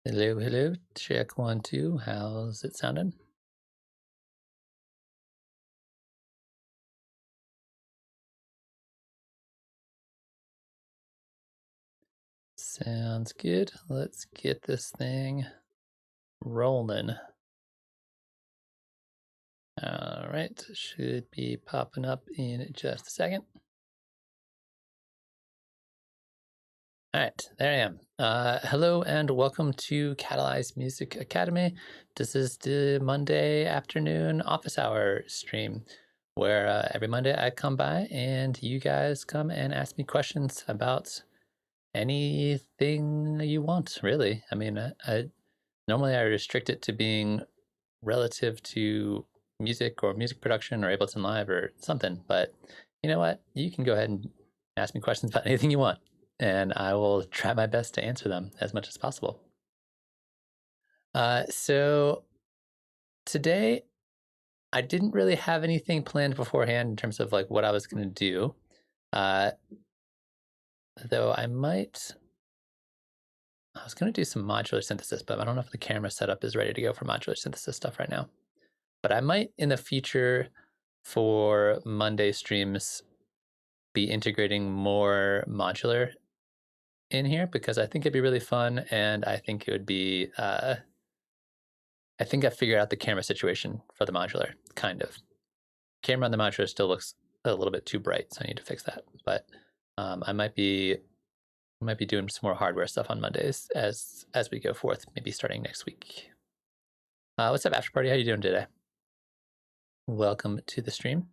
Hello, hello. Check 1, 2. How's it sounding? Sounds good. Let's get this thing rolling. All right, should be popping up in just a second. All right, there I am. Hello and welcome to Catalyze Music Academy. This is the Monday afternoon office hour stream where every Monday I come by and you guys come and ask me questions about anything you want, really. I mean, normally I restrict it to being relative to music or music production or Ableton Live or something, but you know what? You can go ahead and ask me questions about anything you want, and I will try my best to answer them as much as possible. So today, I didn't really have anything planned beforehand in terms of like what I was going to do, uh, though I was going to do some modular synthesis, but I don't know if the camera setup is ready to go for modular synthesis stuff right now. But I might in the future for Monday streams be integrating more modular in here because I think it'd be really fun, and I think it would be I think I figured out the camera situation for the modular, kind of. Camera on the modular still looks a little bit too bright, so I need to fix that. But I might be doing some more hardware stuff on Mondays as we go forth, maybe starting next week. What's up, After Party? How you doing today? Welcome to the stream.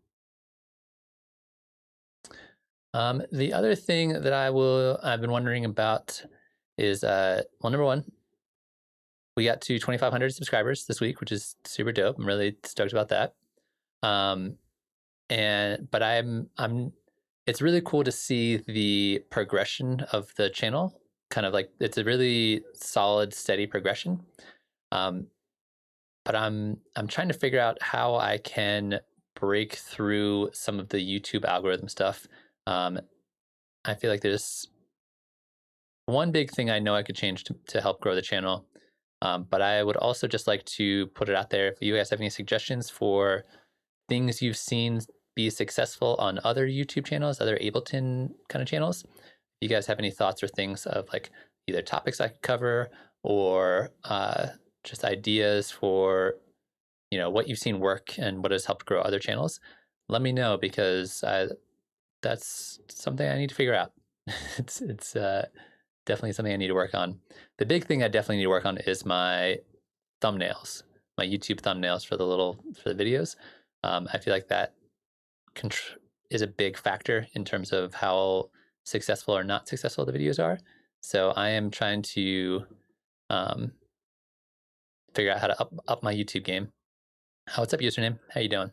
The other thing that I've been wondering about is, well, number one, we got to 2,500 subscribers this week, which is super dope. I'm really stoked about that. But it's really cool to see the progression of the channel. Kind of like it's a really solid, steady progression. But I'm trying to figure out how I can break through some of the YouTube algorithm stuff. I feel like there's one big thing I know I could change to help grow the channel. But I would also just like to put it out there. If you guys have any suggestions for things you've seen be successful on other YouTube channels, other Ableton kind of channels, if you guys have any thoughts or things of like either topics I could cover or just ideas for, you know, what you've seen work and what has helped grow other channels, let me know because that's something I need to figure out. it's definitely something I need to work on. The big thing I definitely need to work on is my thumbnails, my YouTube thumbnails for the videos. I feel like that is a big factor in terms of how successful or not successful the videos are. So I am trying to figure out how to up my YouTube game. What's up, username? How you doing?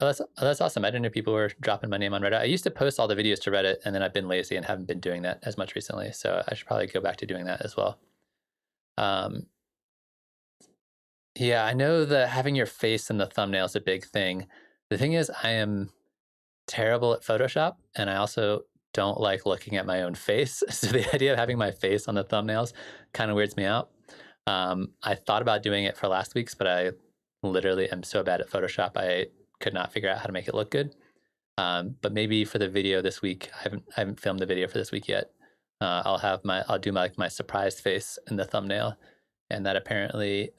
Oh, that's awesome. I didn't know people were dropping my name on Reddit. I used to post all the videos to Reddit, and then I've been lazy and haven't been doing that as much recently. So I should probably go back to doing that as well. Yeah, I know that having your face in the thumbnail is a big thing. The thing is, I am terrible at Photoshop, and I also don't like looking at my own face. So the idea of having my face on the thumbnails kind of weirds me out. I thought about doing it for last week's, but I literally am so bad at Photoshop, I could not figure out how to make it look good. But maybe for the video this week, I haven't filmed the video for this week yet. I'll do my surprised face in the thumbnail, and that apparently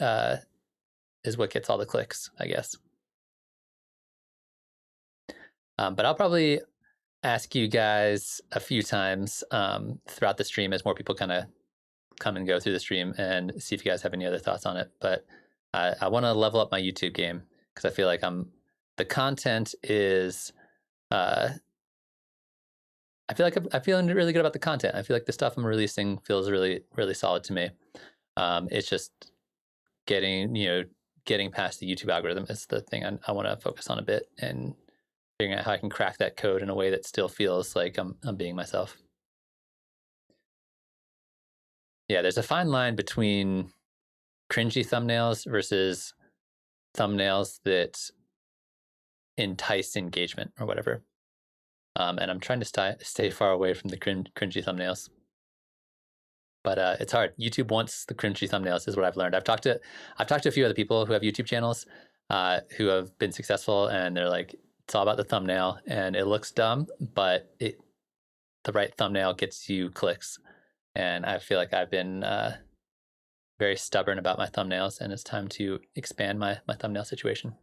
is what gets all the clicks, I guess. But I'll probably ask you guys a few times throughout the stream as more people kind of come and go through the stream and see if you guys have any other thoughts on it. But I want to level up my YouTube game because I feel like the content is I feel like I'm feeling really good about the content. I feel like the stuff I'm releasing feels really, really solid to me. It's just getting past the YouTube algorithm is the thing I want to focus on a bit and figuring out how I can crack that code in a way that still feels like I'm being myself. Yeah, there's a fine line between cringy thumbnails versus thumbnails that entice engagement or whatever. And I'm trying to stay far away from the cringy thumbnails. But it's hard. YouTube wants the cringy thumbnails, is what I've learned. I've talked to a few other people who have YouTube channels who have been successful, and they're like, it's all about the thumbnail, and it looks dumb, but the right thumbnail gets you clicks. And I feel like I've been very stubborn about my thumbnails, and it's time to expand my thumbnail situation.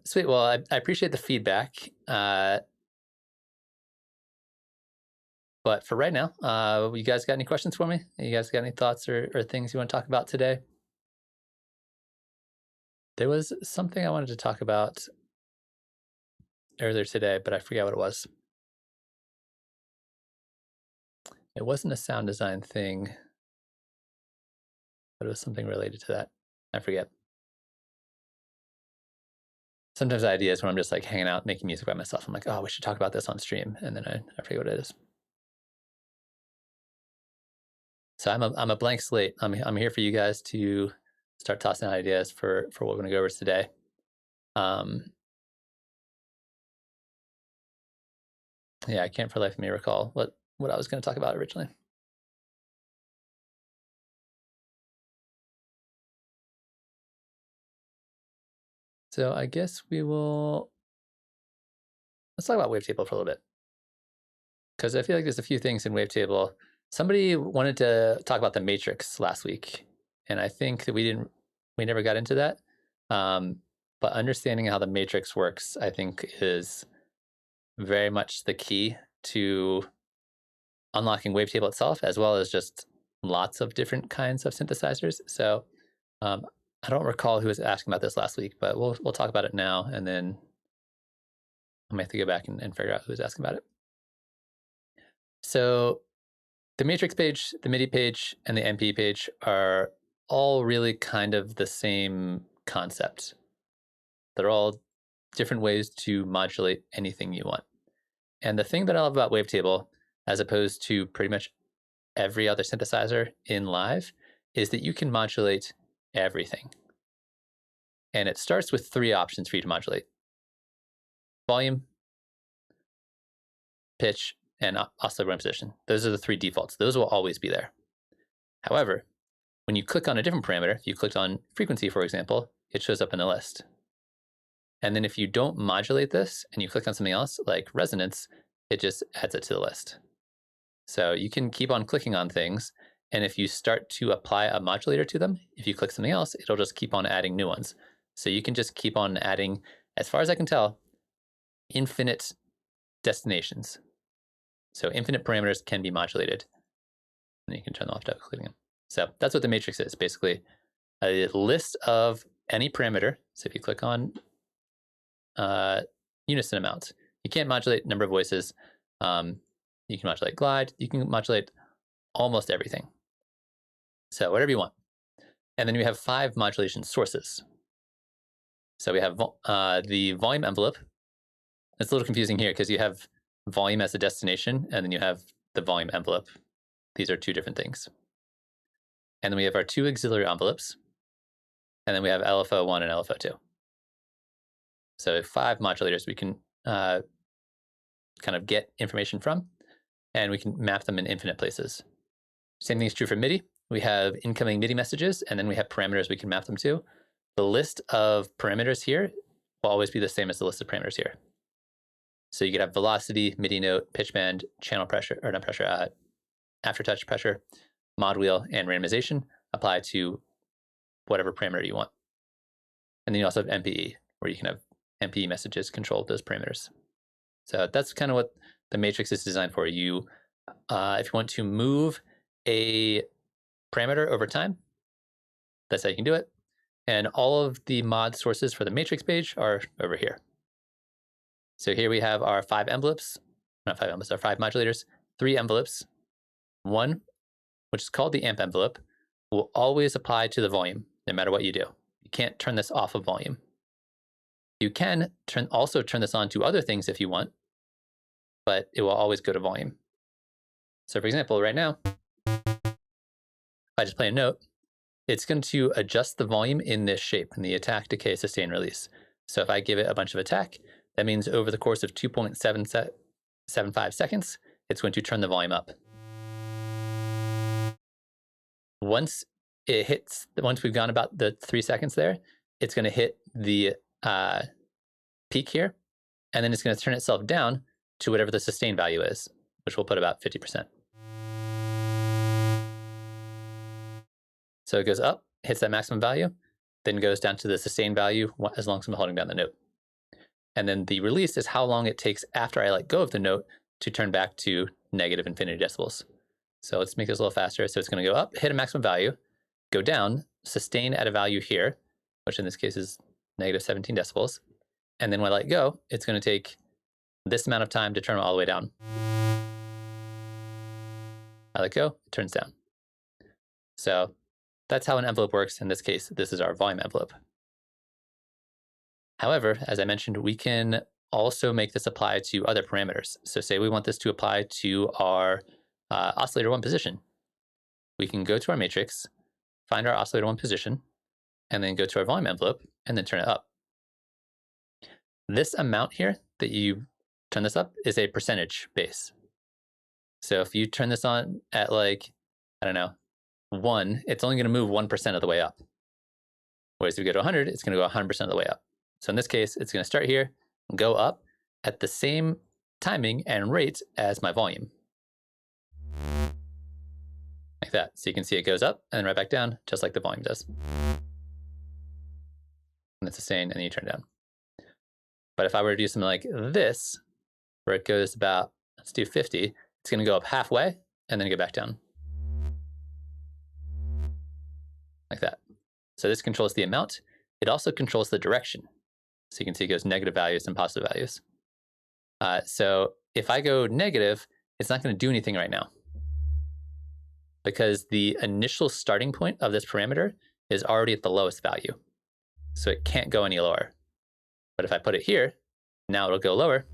Sweet. Well, I appreciate the feedback. But for right now, you guys got any questions for me? You guys got any thoughts or things you want to talk about today? There was something I wanted to talk about earlier today, but I forget what it was. It wasn't a sound design thing, but it was something related to that. I forget. Sometimes the idea is when I'm just like hanging out, making music by myself. I'm like, oh, we should talk about this on stream. And then I forget what it is. So I'm a blank slate. I'm here for you guys to start tossing out ideas for what we're going to go over today. Yeah, I can't for the life of me recall what I was going to talk about originally. So I guess let's talk about Wavetable for a little bit. Because I feel like there's a few things in Wavetable. Somebody wanted to talk about the matrix last week, and I think that we never got into that. But understanding how the matrix works, I think, is very much the key to unlocking Wavetable itself, as well as just lots of different kinds of synthesizers. So I don't recall who was asking about this last week, but we'll talk about it now, and then I might have to go back and figure out who was asking about it. So the matrix page, the MIDI page, and the MP page are all really kind of the same concept. They're all different ways to modulate anything you want. And the thing that I love about Wavetable, as opposed to pretty much every other synthesizer in live, is that you can modulate everything. And it starts with 3 options for you to modulate: volume, pitch, and oscillator position. Those are the 3 defaults. Those will always be there. However, when you click on a different parameter, if you clicked on frequency, for example, it shows up in the list. And then if you don't modulate this and you click on something else, like resonance, it just adds it to the list. So you can keep on clicking on things, and if you start to apply a modulator to them, if you click something else, it'll just keep on adding new ones. So you can just keep on adding, as far as I can tell, infinite destinations. So infinite parameters can be modulated. And you can turn them off without clicking them. So that's what the matrix is, basically a list of any parameter. So if you click on unison amount, you can't modulate number of voices. You can modulate glide. You can modulate almost everything. So whatever you want. And then we have 5 modulation sources. So we have the volume envelope. It's a little confusing here because you have volume as a destination, and then you have the volume envelope. These are 2 different things. And then we have our 2 auxiliary envelopes. And then we have LFO1 and LFO2. So 5 modulators we can kind of get information from, and we can map them in infinite places. Same thing is true for MIDI. We have incoming MIDI messages, and then we have parameters we can map them to. The list of parameters here will always be the same as the list of parameters here. So you could have velocity, MIDI note, pitch bend, channel pressure, or not pressure, aftertouch pressure, mod wheel, and randomization apply to whatever parameter you want. And then you also have MPE, where you can have MPE messages control those parameters. So that's kind of what the matrix is designed for. If you want to move a parameter over time, that's how you can do it. And all of the mod sources for the matrix page are over here. So here we have our 5 envelopes, not 5 envelopes, our 5 modulators, 3 envelopes. One, which is called the amp envelope, will always apply to the volume, no matter what you do. You can't turn this off of volume. You can also turn this on to other things if you want, but it will always go to volume. So for example, right now, if I just play a note, it's going to adjust the volume in this shape, in the attack, decay, sustain, release. So if I give it a bunch of attack, That means over the course of 2.75 seconds, it's going to turn the volume up. Once we've gone about the 3 seconds there, it's going to hit the peak here, and then it's going to turn itself down to whatever the sustain value is, which we'll put about 50%. So it goes up, hits that maximum value, then goes down to the sustain value as long as I'm holding down the note. And then the release is how long it takes after I let go of the note to turn back to negative infinity decibels. So let's make this a little faster. So it's going to go up, hit a maximum value, go down, sustain at a value here, which in this case is negative 17 decibels. And then when I let go, it's going to take this amount of time to turn it all the way down. I let go, it turns down. So that's how an envelope works. In this case, this is our volume envelope. However, as I mentioned, we can also make this apply to other parameters. So say we want this to apply to our oscillator 1 position. We can go to our matrix, find our oscillator 1 position, and then go to our volume envelope, and then turn it up. This amount here that you turn this up is a percentage base. So if you turn this on at like, I don't know, 1, it's only going to move 1% of the way up. Whereas if you go to 100, it's going to go 100% of the way up. So in this case, it's going to start here and go up at the same timing and rate as my volume. Like that. So you can see it goes up and then right back down, just like the volume does. And it's sustain, and then you turn it down. But if I were to do something like this, where it goes about, let's do 50, it's going to go up halfway and then go back down. Like that. So this controls the amount. It also controls the direction. So you can see it goes negative values and positive values. So if I go negative, it's not going to do anything right now, because the initial starting point of this parameter is already at the lowest value. So it can't go any lower. But if I put it here, now it'll go lower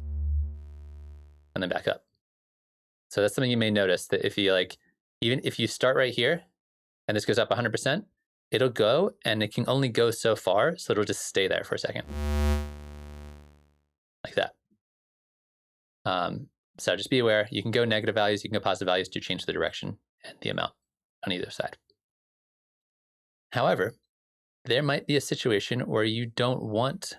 and then back up. So that's something you may notice, that if you even if you start right here and this goes up 100%, it'll go, and it can only go so far, so it'll just stay there for a second. Like that. So just be aware, you can go negative values, you can go positive values to change the direction and the amount on either side. However, there might be a situation where you don't want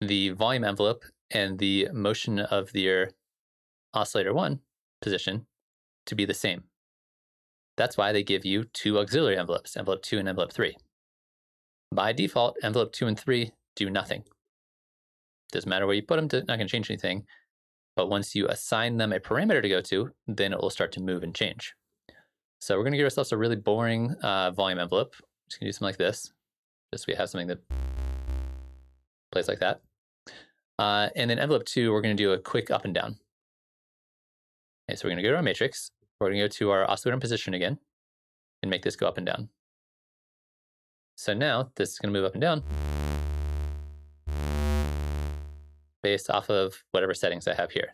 the volume envelope and the motion of your oscillator 1 position to be the same. That's why they give you 2 auxiliary envelopes, envelope 2 and envelope 3. By default, envelope 2 and 3 do nothing. Doesn't matter where you put them, not going to change anything. But once you assign them a parameter to go to, then it will start to move and change. So we're going to give ourselves a really boring volume envelope. Just going to do something like this, just so we have something that plays like that. And then envelope 2, we're going to do a quick up and down. Okay, so we're going to go to our matrix. We're going to go to our oscillator position again and make this go up and down. So now this is going to move up and down based off of whatever settings I have here.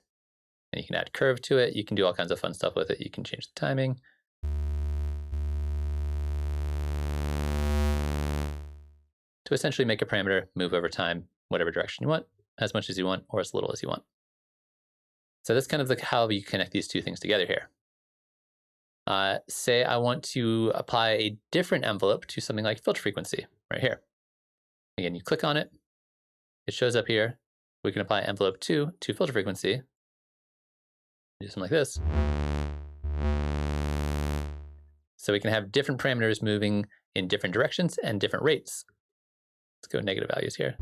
And you can add curve to it. You can do all kinds of fun stuff with it. You can change the timing. To essentially make a parameter move over time, whatever direction you want, as much as you want, or as little as you want. So that's kind of like how you connect these two things together here. Say I want to apply a different envelope to something like filter frequency right here. Again, you click on it, it shows up here. We can apply envelope 2 to filter frequency. Do something like this. So we can have different parameters moving in different directions and different rates. Let's go negative values here.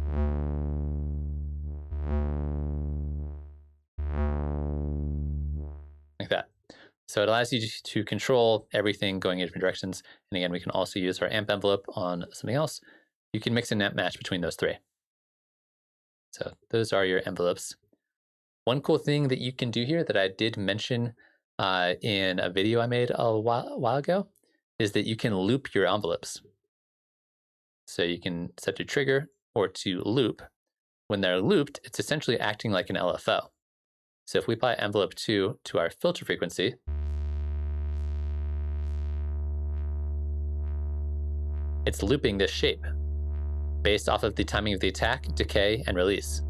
Like that. So it allows you to control everything going in different directions. And again, we can also use our amp envelope on something else. You can mix and match between those 3. So those are your envelopes. One cool thing that you can do here that I did mention in a video I made a while ago is that you can loop your envelopes. So you can set to trigger or to loop. When they're looped, it's essentially acting like an LFO. So if we apply envelope 2 to our filter frequency, it's looping this shape based off of the timing of the attack, decay, and release.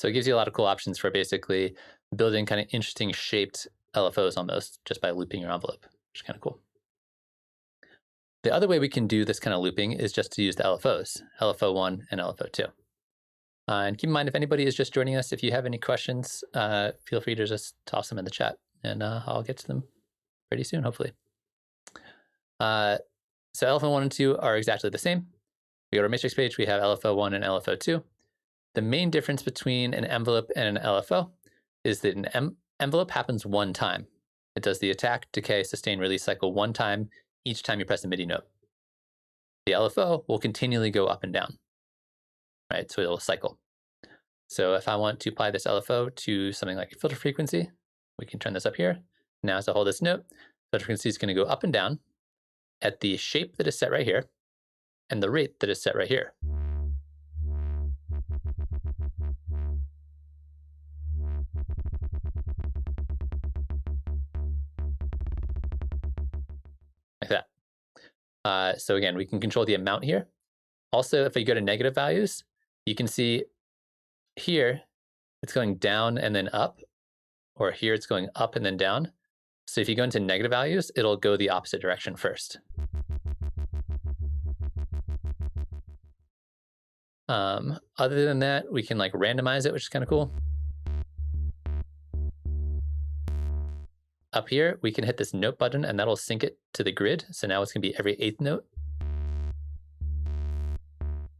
So it gives you a lot of cool options for basically building kind of interesting shaped LFOs almost just by looping your envelope, which is kind of cool. The other way we can do this kind of looping is just to use the LFOs, LFO1 and LFO2. And keep in mind, if anybody is just joining us, if you have any questions, feel free to just toss them in the chat, and I'll get to them pretty soon, hopefully. So LFO1 and 2 are exactly the same. We go to our matrix page, we have LFO1 and LFO2. The main difference between an envelope and an LFO is that an envelope happens one time. It does the attack, decay, sustain, release cycle one time each time you press a MIDI note. The LFO will continually go up and down, right? So it'll cycle. So if I want to apply this LFO to something like a filter frequency, we can turn this up here. Now as I hold this note, filter frequency is going to go up and down at the shape that is set right here and the rate that is set right here. Like that. So again, we can control the amount here. Also, if we go to negative values, you can see here it's going down and then up, or here it's going up and then down. So if you go into negative values, it'll go the opposite direction first. Other than that, we can like randomize it, which is kind of cool. Up here, we can hit this note button and that'll sync it to the grid. So now it's gonna be every 8th note.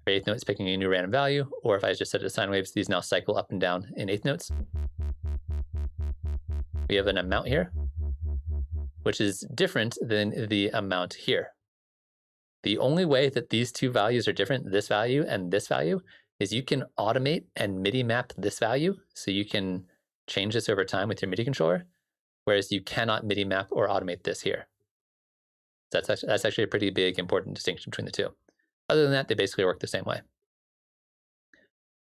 Every 8th note is picking a new random value, or if I just set it to sine waves, these now cycle up and down in 8th notes. We have an amount here, which is different than the amount here. The only way that these two values are different, this value and this value, is you can automate and MIDI map this value. So you can change this over time with your MIDI controller, whereas you cannot MIDI map or automate this here. That's actually a pretty big, important distinction between the two. Other than that, they basically work the same way.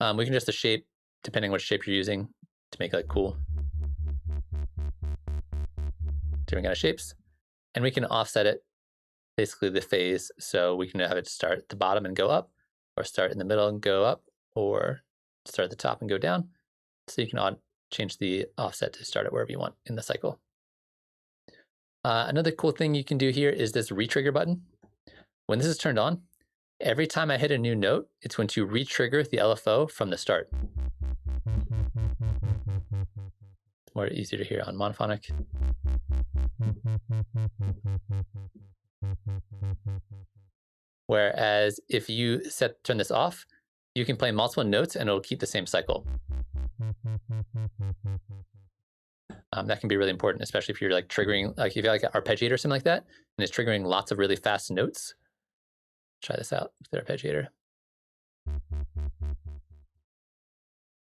We can adjust the shape, depending on what shape you're using, to make it like cool. Different kind of shapes. And we can offset it, basically the phase. So we can have it start at the bottom and go up, or start in the middle and go up, or start at the top and go down. So you can change the offset to start it wherever you want in the cycle. Another cool thing you can do here is this retrigger button. When this is turned on, every time I hit a new note, it's going to retrigger the LFO from the start. It's more easier to hear on monophonic. Whereas if you turn this off, you can play multiple notes and it'll keep the same cycle. That can be really important, especially if you're like triggering, like if you have like an arpeggiator or something like that, and it's triggering lots of really fast notes. Try this out with the arpeggiator.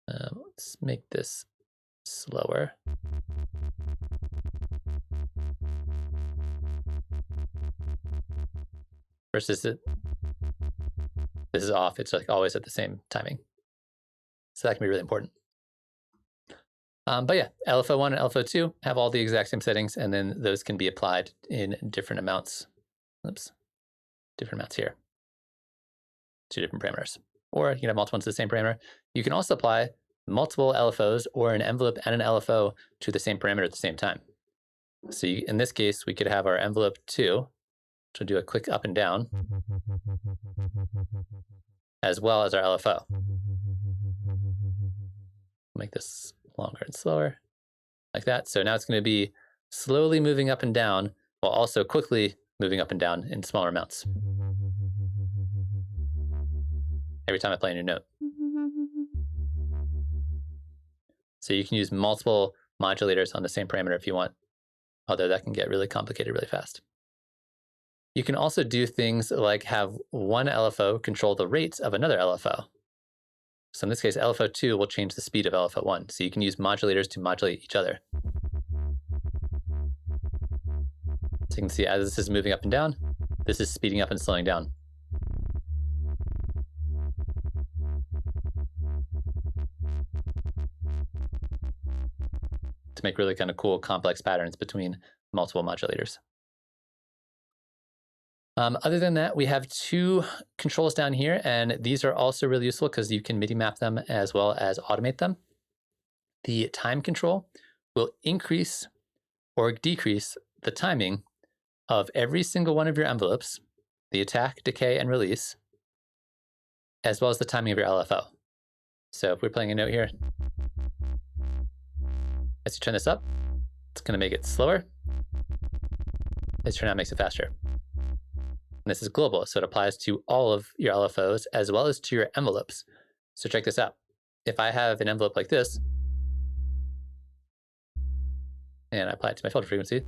Let's make this slower. Versus this is off, it's like always at the same timing. So that can be really important. But yeah, LFO1 and LFO2 have all the exact same settings, and then those can be applied in different amounts. Oops, different amounts here. 2 different parameters. Or you can have multiple ones to the same parameter. You can also apply multiple LFOs or an envelope and an LFO to the same parameter at the same time. So in this case, we could have our envelope 2, which will do a quick up and down, as well as our LFO. Make this longer and slower, like that. So now it's going to be slowly moving up and down, while also quickly moving up and down in smaller amounts. Every time I play a new note. So you can use multiple modulators on the same parameter if you want, although that can get really complicated really fast. You can also do things like have one LFO control the rates of another LFO. So in this case, LFO2 will change the speed of LFO1. So you can use modulators to modulate each other. So you can see as this is moving up and down, this is speeding up and slowing down. To make really kind of cool complex patterns between multiple modulators. Other than that, we have two controls down here, and these are also really useful because you can MIDI map them as well as automate them. The time control will increase or decrease the timing of every single one of your envelopes, the attack, decay, and release, as well as the timing of your LFO. So if we're playing a note here, as you turn this up, it's going to make it slower. As you turn it down, makes it faster. And this is global, so it applies to all of your LFOs as well as to your envelopes. So check this out. If I have an envelope like this, and I apply it to my filter frequency,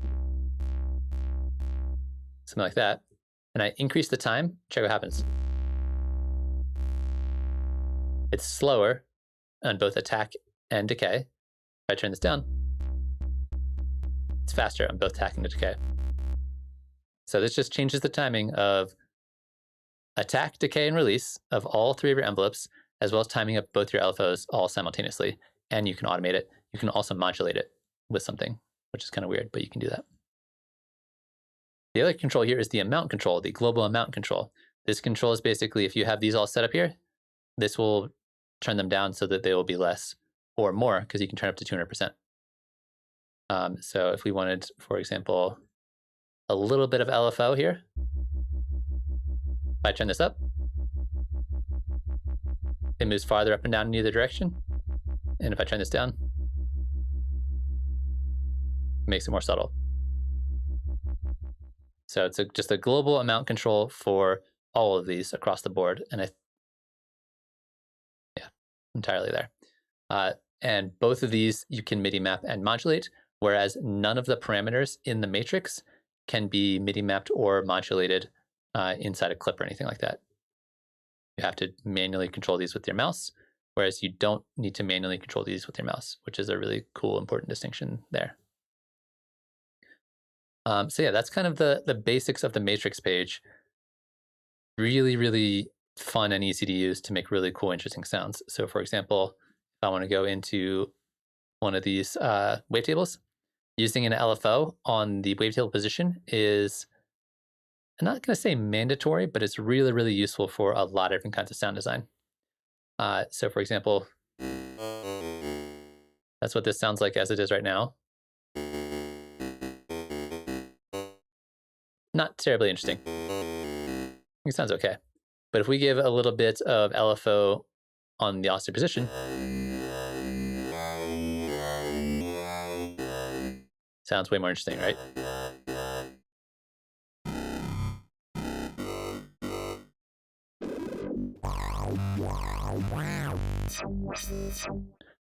something like that, and I increase the time, check what happens. It's slower on both attack and decay. If I turn this down, it's faster on both attack and decay. So this just changes the timing of attack, decay, and release of all three of your envelopes, as well as timing of both your LFOs all simultaneously. And you can automate it. You can also modulate it with something, which is kind of weird, but you can do that. The other control here is the amount control, the global amount control. This control is basically, if you have these all set up here, this will turn them down so that they will be less or more, because you can turn up to 200%. So if we wanted, for example, a little bit of LFO here, if I turn this up, it moves farther up and down in either direction. And if I turn this down, it makes it more subtle. So it's just a global amount control for all of these across the board. And yeah, entirely there. And both of these you can MIDI map and modulate, whereas none of the parameters in the matrix can be MIDI mapped or modulated inside a clip or anything like that. You have to manually control these with your mouse, whereas you don't need to manually control these with your mouse, which is a really cool, important distinction there. So yeah, that's kind of the basics of the matrix page. Really, really fun and easy to use to make really cool, interesting sounds. So for example, if I want to go into one of these wavetables, using an LFO on the wavetable position is, I'm not going to say mandatory, but it's really, really useful for a lot of different kinds of sound design. So for example, that's what this sounds like as it is right now. Not terribly interesting. It sounds okay. But if we give a little bit of LFO on the oscillator position, sounds way more interesting, right?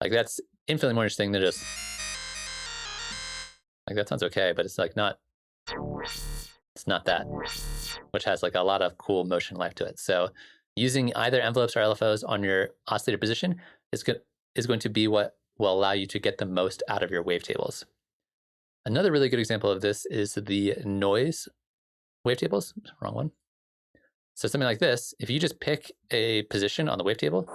Like that's infinitely more interesting than just, like that sounds okay, but it's like not, it's not that, which has like a lot of cool motion life to it. So using either envelopes or LFOs on your oscillator position is going to be what will allow you to get the most out of your wavetables. Another really good example of this is the noise wavetables. Wrong one. So something like this, if you just pick a position on the wavetable,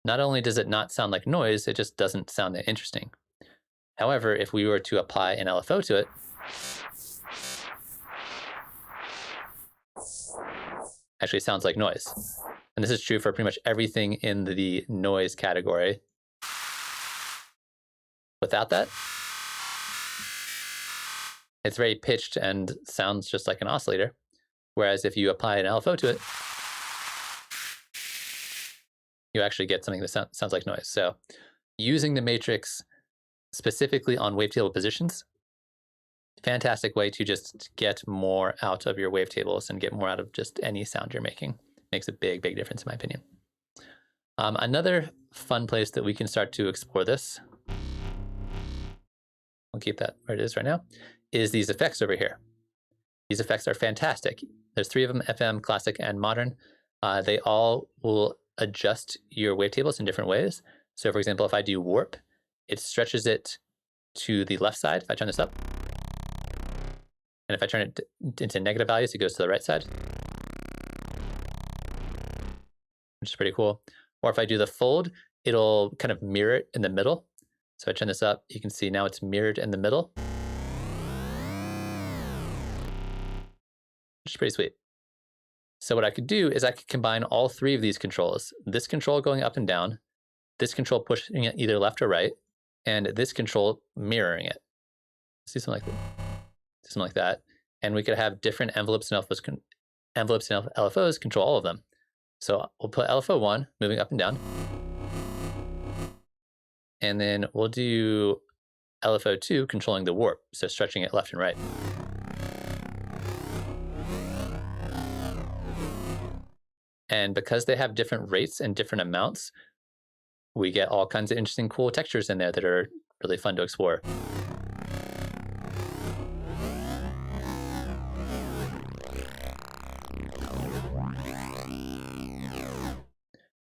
not only does it not sound like noise, it just doesn't sound that interesting. However, if we were to apply an LFO to it, actually sounds like noise. And this is true for pretty much everything in the noise category. Without that, it's very pitched and sounds just like an oscillator. Whereas if you apply an LFO to it, you actually get something that sounds like noise. So using the matrix specifically on wavetable positions, fantastic way to just get more out of your wavetables and get more out of just any sound you're making. Makes a big, big difference in my opinion. Another fun place that we can start to explore this, we'll keep that where it is right now, is these effects over here. These effects are fantastic. There's 3 of them, FM, classic, and modern. They all will adjust your wavetables in different ways. So for example, if I do warp, it stretches it to the left side if I turn this up. And if I turn it into negative values, it goes to the right side, which is pretty cool. Or if I do the fold, it'll kind of mirror it in the middle. So I turn this up, you can see now it's mirrored in the middle. pretty sweet. So what I could do is I could combine all three of these controls. This control going up and down, this control pushing it either left or right, and this control mirroring it. Let's do something like that. And we could have different envelopes and LFOs control all of them. So we'll put LFO 1 moving up and down. And then we'll do LFO 2 controlling the warp, so stretching it left and right. And because they have different rates and different amounts, we get all kinds of interesting, cool textures in there that are really fun to explore.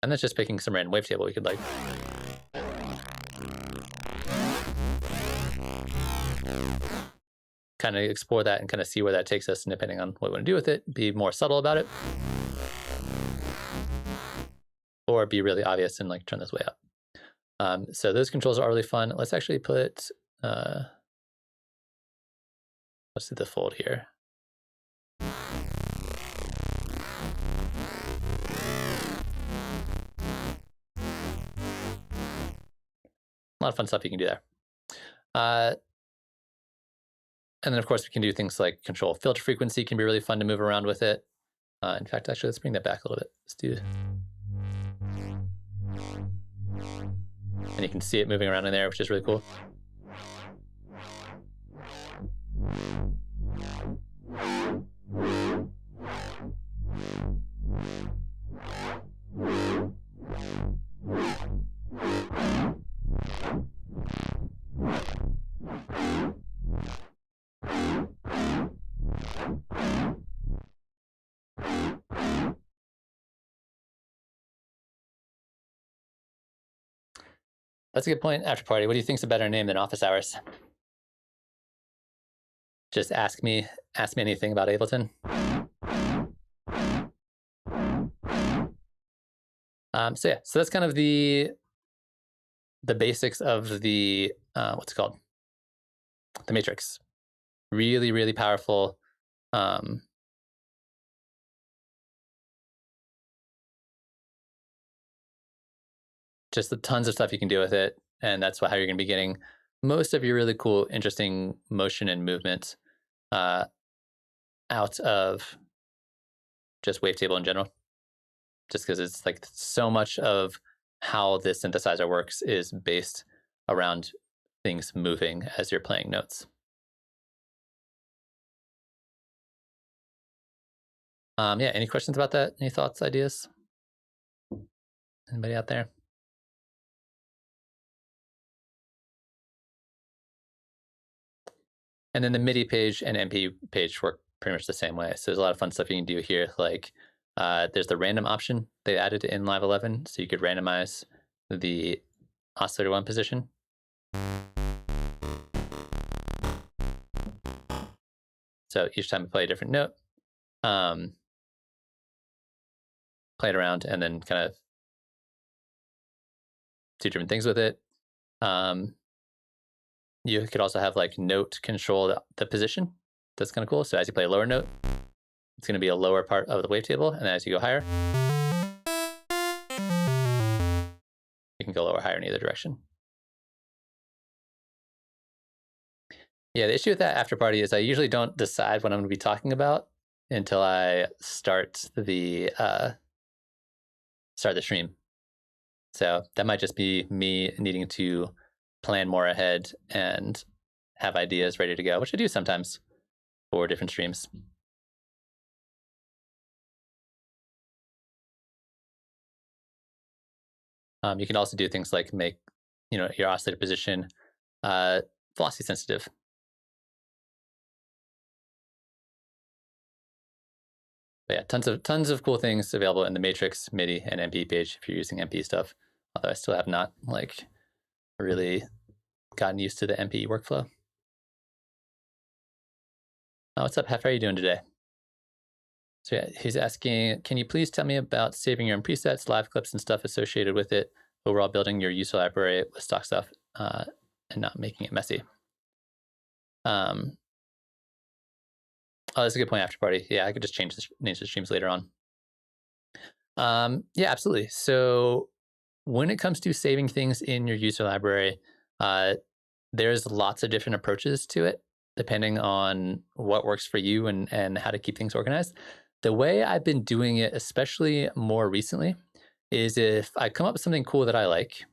And that's just picking some random wavetable we could like. Kind of explore that and kind of see where that takes us, and depending on what we want to do with it, be more subtle about it. Or be really obvious and like turn this way up. So those controls are really fun. Let's actually put, let's do the fold here. A lot of fun stuff you can do there. And then of course we can do things like control filter frequency, can be really fun to move around with it. In fact, actually, let's bring that back a little bit. Let's do, and you can see it moving around in there, which is really cool. That's a good point. After party, what do you think's a better name than office hours? Just ask me anything about Ableton. So yeah, so that's kind of the basics of the what's it called? The Matrix. Really, really powerful. Just the tons of stuff you can do with it, and that's how you're going to be getting most of your really cool, interesting motion and movement out of just wavetable in general. Just because it's like so much of how this synthesizer works is based around things moving as you're playing notes. Yeah, any questions about that? Any thoughts, ideas? Anybody out there? And then the MIDI page and MP page work pretty much the same way. So there's a lot of fun stuff you can do here. Like there's the random option they added in Live 11. So you could randomize the oscillator 1 position. So each time you play a different note, play it around and then kind of do different things with it. You could also have like note control the position. That's kind of cool. So as you play a lower note, it's going to be a lower part of the wavetable. And then as you go higher, you can go lower, higher in either direction. Yeah, the issue with that after party is I usually don't decide what I'm going to be talking about until I start the stream. So that might just be me needing to plan more ahead and have ideas ready to go, which I do sometimes for different streams. You can also do things like make, your oscillator position velocity sensitive. But yeah, tons of cool things available in the Matrix, MIDI, and MP page if you're using MP stuff. Although I still have not really gotten used to the MP workflow. What's up, Hef? How are you doing today? So yeah, he's asking, can you please tell me about saving your own presets, live clips, and stuff associated with it, overall building your user library with stock stuff and not making it messy? Oh, that's a good point. After party. Yeah, I could just change the names of the streams later on. Yeah, absolutely. So when it comes to saving things in your user library, uh, there's lots of different approaches to it, depending on what works for you and how to keep things organized. The way I've been doing it, especially more recently, is if I come up with something cool that I like,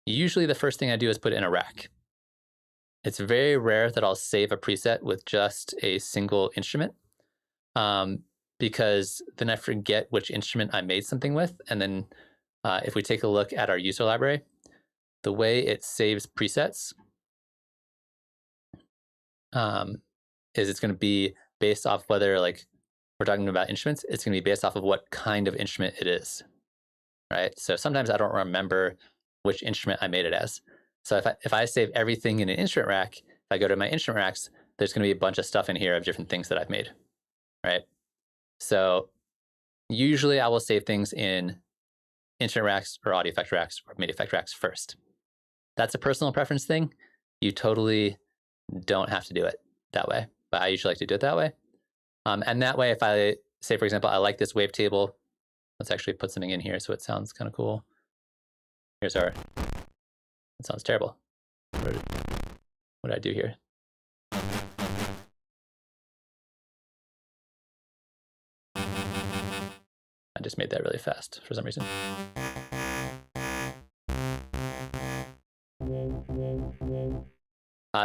usually the first thing I do is put it in a rack. It's very rare that I'll save a preset with just a single instrument, um, because then I forget which instrument I made something with. And then if we take a look at our user library, the way it saves presets is it's going to be based off whether, like, we're talking about instruments, it's going to be based off of what kind of instrument it is, right? So sometimes I don't remember which instrument I made it as. So if I save everything in an instrument rack, if I go to my instrument racks, there's going to be a bunch of stuff in here of different things that I've made, right? So usually I will save things in instrument racks or audio effect racks or MIDI effect racks first. That's a personal preference thing. You totally don't have to do it that way, but I usually like to do it that way. And that way, if I say, for example, I like this wavetable, let's actually put something in here so it sounds kind of cool. Here's our, it sounds terrible. What did I do here? I just made that really fast for some reason.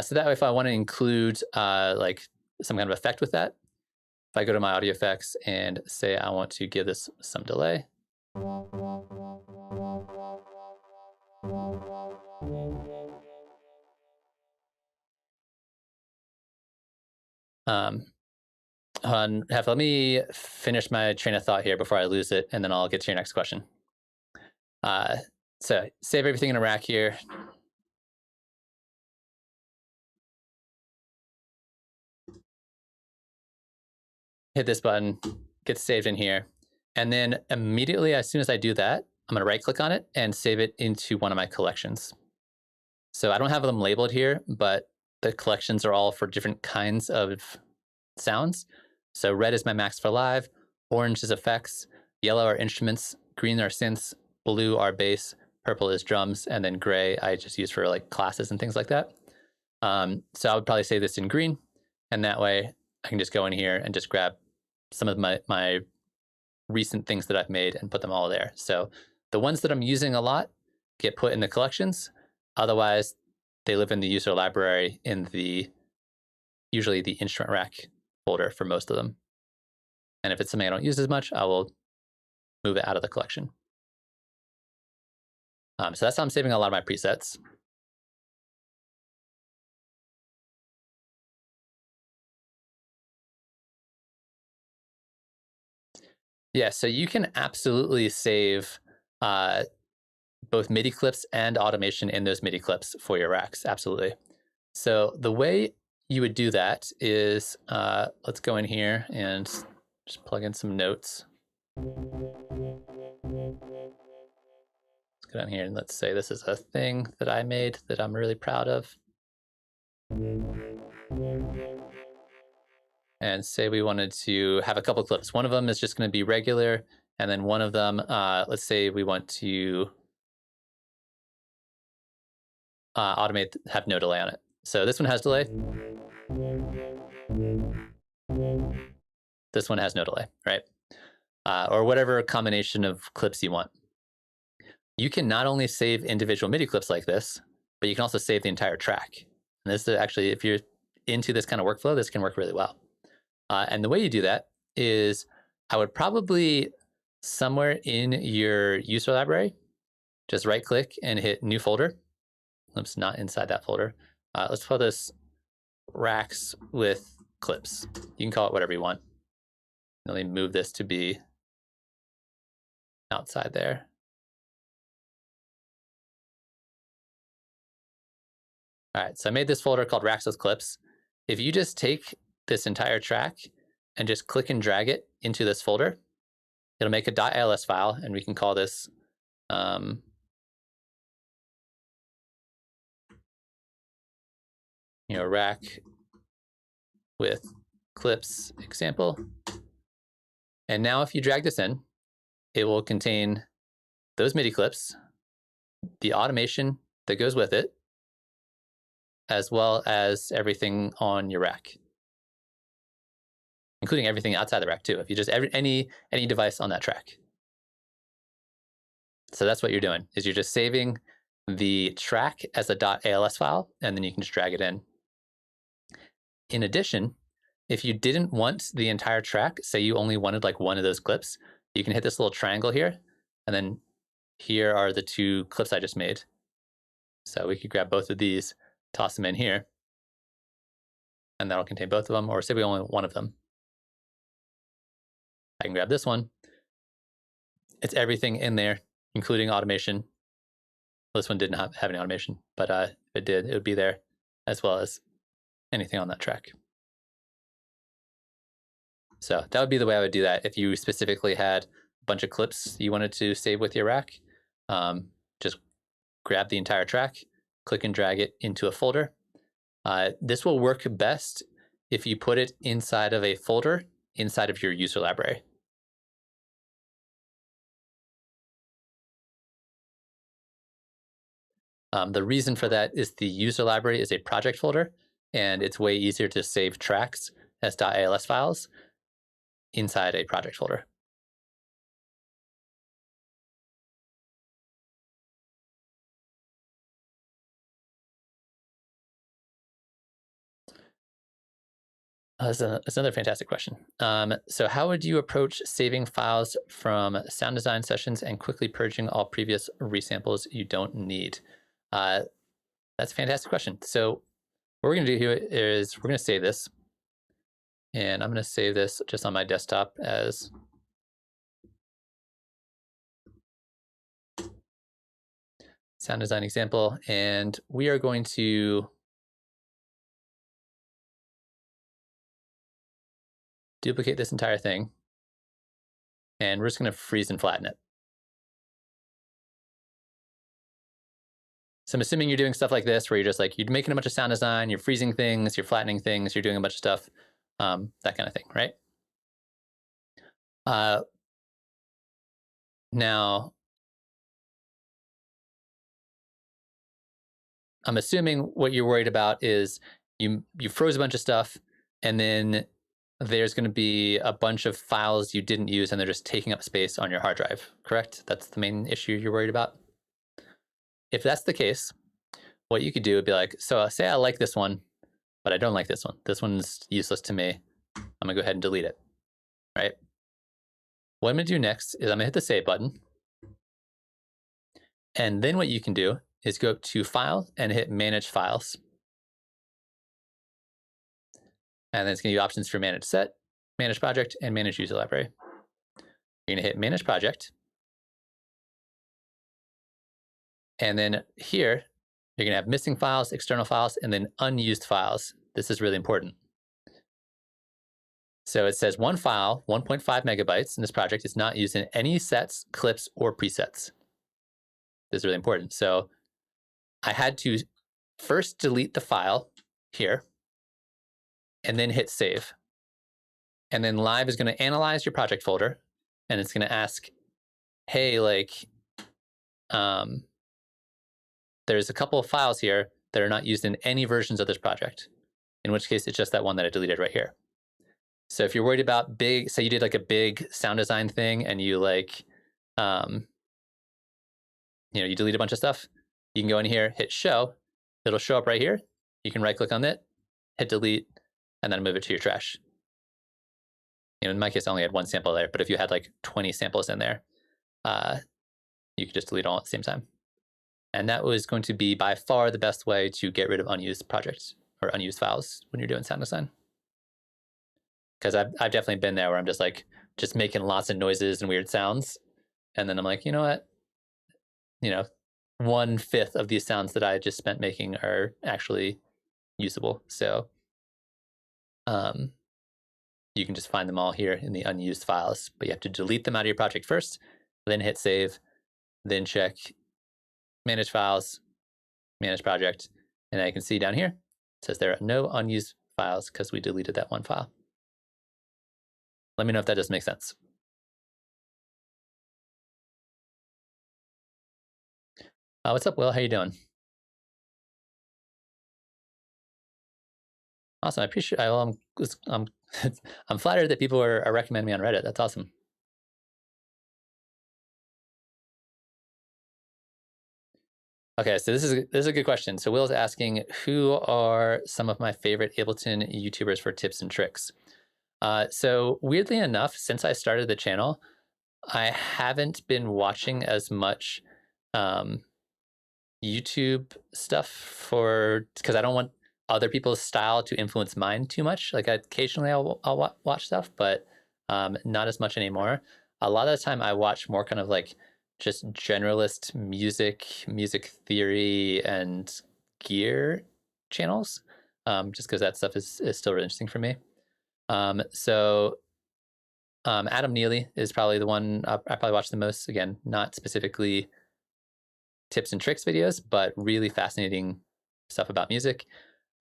So that way, if I want to include like some kind of effect with that, if I go to my audio effects and say I want to give this some delay, let me finish my train of thought here before I lose it, and then I'll get to your next question. So save everything in a rack here. Hit this button, gets saved in here. And then immediately, as soon as I do that, I'm going to right click on it and save it into one of my collections. So I don't have them labeled here, but the collections are all for different kinds of sounds. So red is my max for live, orange is effects, yellow are instruments, green are synths, blue are bass, purple is drums, and then gray I just use for like classes and things like that. So I would probably save this in green, and that way I can just go in here and just grab some of my recent things that I've made and put them all there. So the ones that I'm using a lot get put in the collections. Otherwise, they live in the user library in usually the instrument rack folder for most of them. And if it's something I don't use as much, I will move it out of the collection. So that's how I'm saving a lot of my presets. Yeah, so you can absolutely save both MIDI clips and automation in those MIDI clips for your racks, absolutely. So the way you would do that is, let's go in here and just plug in some notes. Let's go down here and let's say this is a thing that I made that I'm really proud of. And say we wanted to have a couple clips. One of them is just going to be regular, and then one of them, let's say we want to automate, have no delay on it. So this one has delay. This one has no delay, right? Or whatever combination of clips you want. You can not only save individual MIDI clips like this, but you can also save the entire track. And this is actually, if you're into this kind of workflow, this can work really well. And the way you do that is, I would probably somewhere in your user library, just right click and hit new folder. Oops, not inside that folder. Let's call this racks with clips. You can call it whatever you want. Let me move this to be outside there. All right, so I made this folder called racks with clips. If you just take this entire track and just click and drag it into this folder, it'll make a .ls file, and we can call this rack with clips example. And now if you drag this in, it will contain those MIDI clips, the automation that goes with it, as well as everything on your rack, including everything outside the rack too, if you just any device on that track. So that's what you're doing, is you're just saving the track as a .als file, and then you can just drag it in. In addition, if you didn't want the entire track, say you only wanted like one of those clips, you can hit this little triangle here, and then here are the two clips I just made. So we could grab both of these, toss them in here, and that'll contain both of them, or say we only want one of them. I can grab this one. It's everything in there, including automation. This one didn't have any automation, but if it did, it would be there, as well as anything on that track. So that would be the way I would do that if you specifically had a bunch of clips you wanted to save with your rack. Just grab the entire track, click and drag it into a folder. This will work best if you put it inside of a folder inside of your user library. The reason for that is the user library is a project folder, and it's way easier to save tracks as .als files inside a project folder. That's another fantastic question. So how would you approach saving files from sound design sessions and quickly purging all previous resamples you don't need? That's a fantastic question. So what we're going to do here is we're going to save this. And I'm going to save this just on my desktop as sound design example. And we are going to duplicate this entire thing. And we're just going to freeze and flatten it. So I'm assuming you're doing stuff like this, where you're just like, you're making a bunch of sound design, you're freezing things, you're flattening things, you're doing a bunch of stuff, that kind of thing, right? Now, I'm assuming what you're worried about is you froze a bunch of stuff, and then there's going to be a bunch of files you didn't use, and they're just taking up space on your hard drive, correct? That's the main issue you're worried about? If that's the case, what you could do would be like, so say I like this one, but I don't like this one. This one's useless to me. I'm gonna go ahead and delete it, right? What I'm gonna do next is I'm gonna hit the save button. And then what you can do is go up to File and hit Manage Files. And then it's gonna give you options for Manage Set, Manage Project, and Manage User Library. You're gonna hit Manage Project. And then here, you're gonna have missing files, external files, and then unused files. This is really important. So it says one file, 1.5 megabytes in this project is not used in any sets, clips, or presets. This is really important. So I had to first delete the file here and then hit save. And then Live is going to analyze your project folder, and it's going to ask, hey, like, there's a couple of files here that are not used in any versions of this project, in which case it's just that one that I deleted right here. So if you're worried about big, say you did like a big sound design thing and you like, you delete a bunch of stuff, you can go in here, hit show, it'll show up right here. You can right click on it, hit delete, and then move it to your trash. In my case, I only had one sample there, but if you had like 20 samples in there, you could just delete all at the same time. And that was going to be by far the best way to get rid of unused projects or unused files when you're doing sound design. Because I've definitely been there where I'm just like, just making lots of noises and weird sounds. And then I'm like, you know what? 1/5 of these sounds that I just spent making are actually usable. So you can just find them all here in the unused files, but you have to delete them out of your project first, then hit save, then check manage files, manage project. And I can see down here, it says there are no unused files because we deleted that one file. Let me know if that doesn't make sense. What's up, Will? How you doing? Awesome. I appreciate. I'm I'm flattered that people are recommending me on Reddit. That's awesome. Okay, so this is a good question. So Will's asking, who are some of my favorite Ableton YouTubers for tips and tricks? So weirdly enough, since I started the channel, I haven't been watching as much um, YouTube stuff because I don't want other people's style to influence mine too much. Like occasionally I'll watch stuff, but not as much anymore. A lot of the time I watch more kind of like just generalist music theory and gear channels, just because that stuff is still really interesting for me. So Adam Neely is probably the one I probably watch the most. Again, not specifically tips and tricks videos, but really fascinating stuff about music.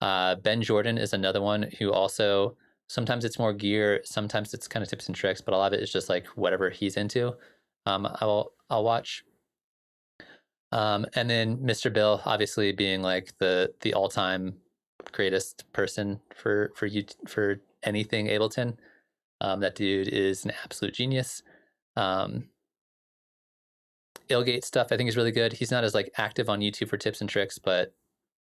Ben Jordan is another one who also, sometimes it's more gear, sometimes it's kind of tips and tricks, but a lot of it is just like whatever he's into. I'll watch. And then Mr. Bill, obviously being like the all-time greatest person for anything Ableton. That dude is an absolute genius. Ilgate stuff I think is really good. He's not as like active on YouTube for tips and tricks, but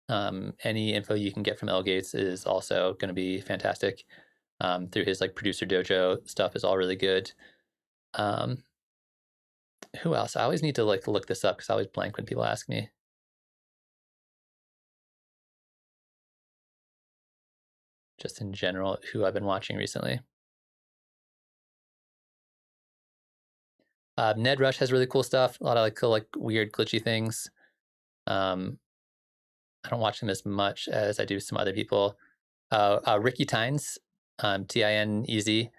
any info you can get from Ilgates is also going to be fantastic. Through his like producer dojo stuff is all really good. Who else? I always need to like look this up because I always blank when people ask me. Just in general, who I've been watching recently. Ned Rush has really cool stuff. A lot of like cool, like weird glitchy things. I don't watch him as much as I do some other people. Ricky Tynes, Tinez.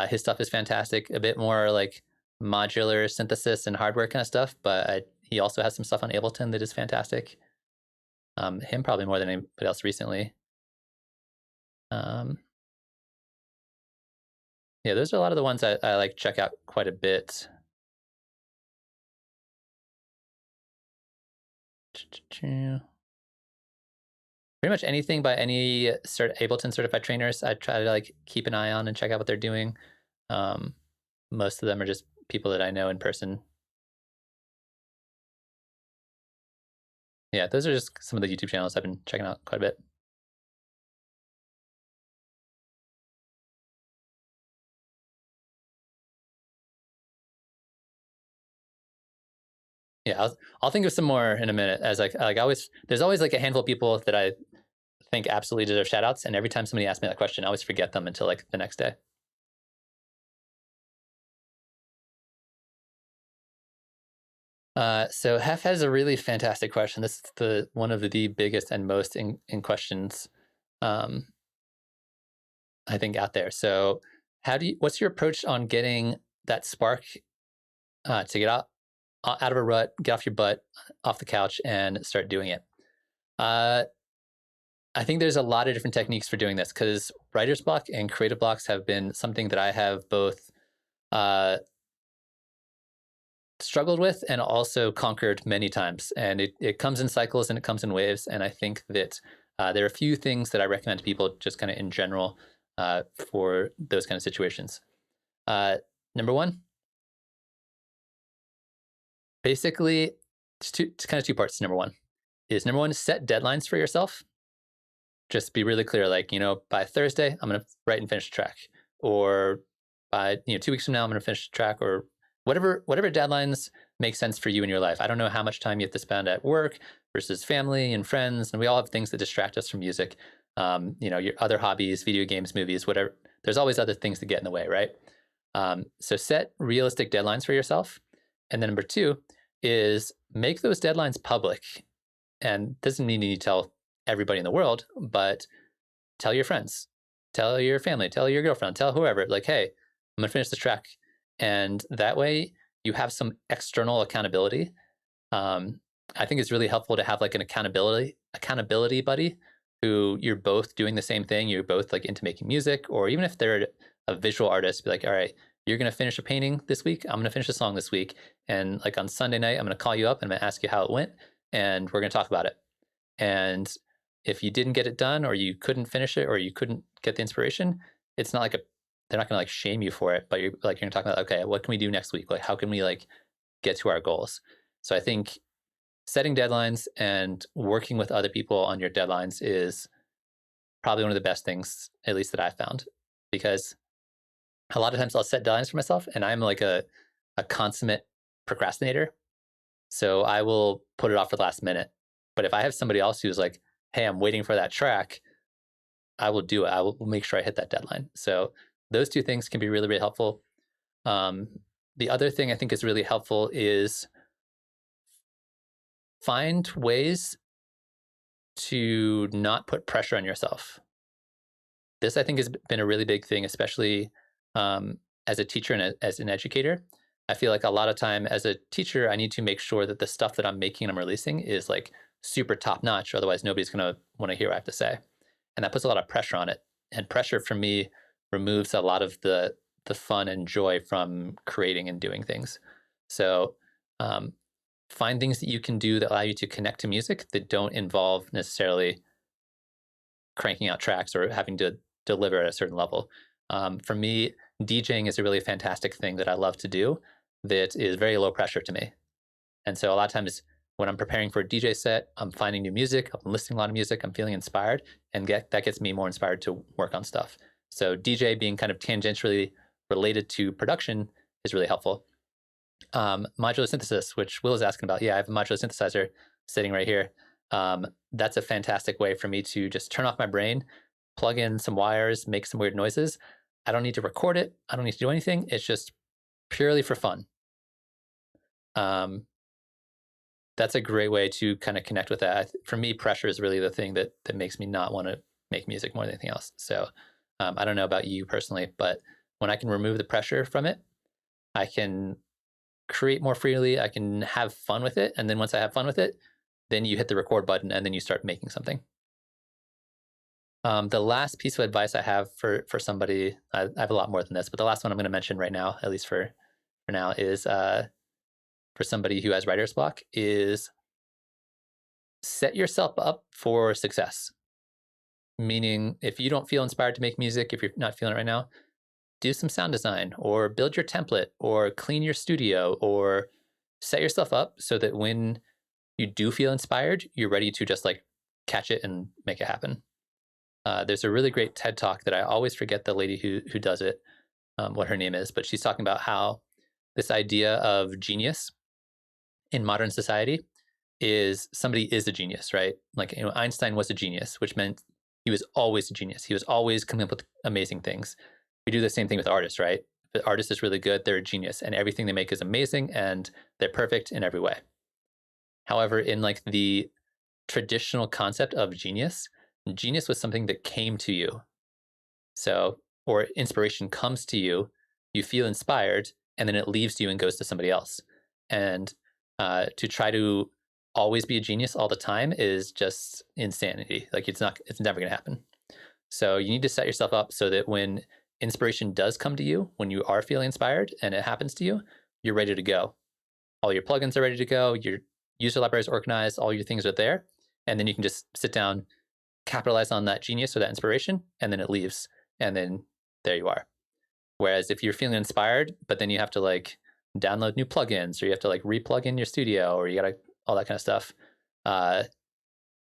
His stuff is fantastic. A bit more like modular synthesis and hardware kind of stuff, but he also has some stuff on Ableton that is fantastic. Him probably more than anybody else recently. Yeah, those are a lot of the ones I like check out quite a bit. Pretty much anything by any Ableton certified trainers, I try to like keep an eye on and check out what they're doing. Most of them are just people that I know in person. Yeah, those are just some of the YouTube channels I've been checking out quite a bit. Yeah, I'll think of some more in a minute. As like always, there's always like a handful of people that I think absolutely deserve shout outs, and every time somebody asks me that question, I always forget them until like the next day. So Hef has a really fantastic question. This is one of the biggest and most in questions I think out there. So what's your approach on getting that spark to get out of a rut, get off your butt, off the couch, and start doing it? I think there's a lot of different techniques for doing this because writer's block and creative blocks have been something that I have both struggled with and also conquered many times. And it comes in cycles and it comes in waves. And I think that there are a few things that I recommend to people just kind of in general for those kind of situations. Number one, basically, it's kind of two parts. Number one, set deadlines for yourself. Just be really clear, like, by Thursday, I'm going to write and finish the track. Or by, 2 weeks from now, I'm going to finish the track, or whatever deadlines make sense for you in your life. I don't know how much time you have to spend at work versus family and friends. And we all have things that distract us from music. Your other hobbies, video games, movies, whatever. There's always other things that get in the way, right? So set realistic deadlines for yourself. And then number two is make those deadlines public. And doesn't mean you need to tell everybody in the world, but tell your friends, tell your family, tell your girlfriend, tell whoever, like, hey, I'm gonna finish this track. And that way you have some external accountability. I think it's really helpful to have like an accountability buddy who you're both doing the same thing. You're both like into making music, or even if they're a visual artist, be like, all right, you're going to finish a painting this week. I'm going to finish a song this week. And like on Sunday night, I'm going to call you up and I'm going to ask you how it went. And we're going to talk about it. And if you didn't get it done, or you couldn't finish it, or you couldn't get the inspiration, it's not like they're not going to like shame you for it, but you're going to talk about, okay, what can we do next week? Like, how can we like get to our goals? So I think setting deadlines and working with other people on your deadlines is probably one of the best things, at least that I've found, because a lot of times I'll set deadlines for myself and I'm like a consummate procrastinator. So I will put it off for the last minute. But if I have somebody else who's like, hey, I'm waiting for that track, I will do it. I will make sure I hit that deadline. So those two things can be really, really helpful. The other thing I think is really helpful is find ways to not put pressure on yourself. This, I think, has been a really big thing, especially as a teacher and as an educator. I feel like a lot of time as a teacher, I need to make sure that the stuff that I'm making and I'm releasing is like super top notch. Otherwise, nobody's going to want to hear what I have to say. And that puts a lot of pressure on it. And pressure for me removes a lot of the fun and joy from creating and doing things. So find things that you can do that allow you to connect to music that don't involve necessarily cranking out tracks or having to deliver at a certain level. For me, DJing is a really fantastic thing that I love to do that is very low pressure to me. And so a lot of times when I'm preparing for a DJ set, I'm finding new music, I'm listening to a lot of music, I'm feeling inspired, and that gets me more inspired to work on stuff. So DJ being kind of tangentially related to production is really helpful. Modular synthesis, which Will is asking about. Yeah, I have a modular synthesizer sitting right here. That's a fantastic way for me to just turn off my brain, plug in some wires, make some weird noises. I don't need to record it. I don't need to do anything. It's just purely for fun. That's a great way to kind of connect with that. For me, pressure is really the thing that makes me not want to make music more than anything else. So I don't know about you personally, but when I can remove the pressure from it, I can create more freely. I can have fun with it. And then once I have fun with it, then you hit the record button and then you start making something. The last piece of advice I have for somebody, I have a lot more than this, but the last one I'm going to mention right now, at least for now, is for somebody who has writer's block, is set yourself up for success. Meaning, if you don't feel inspired to make music, if you're not feeling it right now, do some sound design or build your template or clean your studio or set yourself up so that when you do feel inspired, you're ready to just like catch it and make it happen. There's a really great TED Talk that I always forget the lady who does it, what her name is, but she's talking about how this idea of genius in modern society is somebody is a genius, right? Like, Einstein was a genius, which meant he was always a genius. He was always coming up with amazing things. We do the same thing with artists, right? If the artist is really good, they're a genius, and everything they make is amazing, and they're perfect in every way. However, in like the traditional concept of genius was something that came to you. So, or inspiration comes to you, you feel inspired, and then it leaves you and goes to somebody else. And to try to always be a genius all the time is just insanity. Like, it's never going to happen. So you need to set yourself up so that when inspiration does come to you, when you are feeling inspired and it happens to you, you're ready to go. All your plugins are ready to go. Your user library is organized. All your things are there. And then you can just sit down, capitalize on that genius or that inspiration, and then it leaves. And then there you are. Whereas if you're feeling inspired, but then you have to like download new plugins, or you have to like replug in your studio, or you got to all that kind of stuff,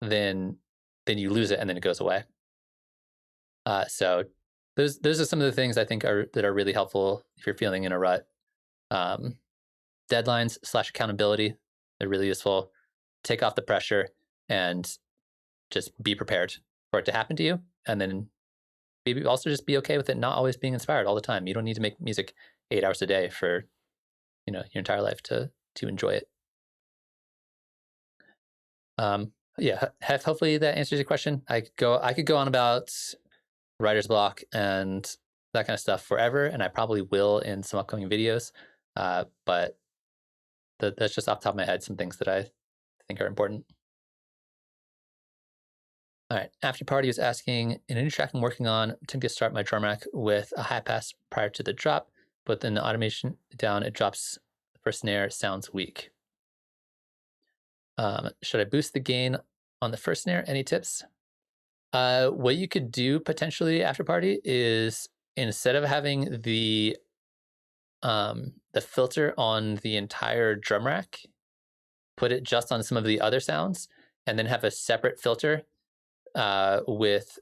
then you lose it and then it goes away. So those are some of the things I think that are really helpful if you're feeling in a rut. Deadlines / accountability, they're really useful. Take off the pressure and just be prepared for it to happen to you. And then maybe also just be okay with it not always being inspired all the time. You don't need to make music 8 hours a day for, your entire life to enjoy it. Yeah, hopefully that answers your question. I could go on about writer's block and that kind of stuff forever, and I probably will in some upcoming videos. But that's just off the top of my head, some things that I think are important. All right, After Party is asking, in a new track I'm working on, I'm attempting to start my drum rack with a high pass prior to the drop, but then the automation down, it drops the first snare, sounds weak. Should I boost the gain on the first snare? Any tips? What you could do potentially After Party is instead of having the filter on the entire drum rack, put it just on some of the other sounds, and then have a separate filter with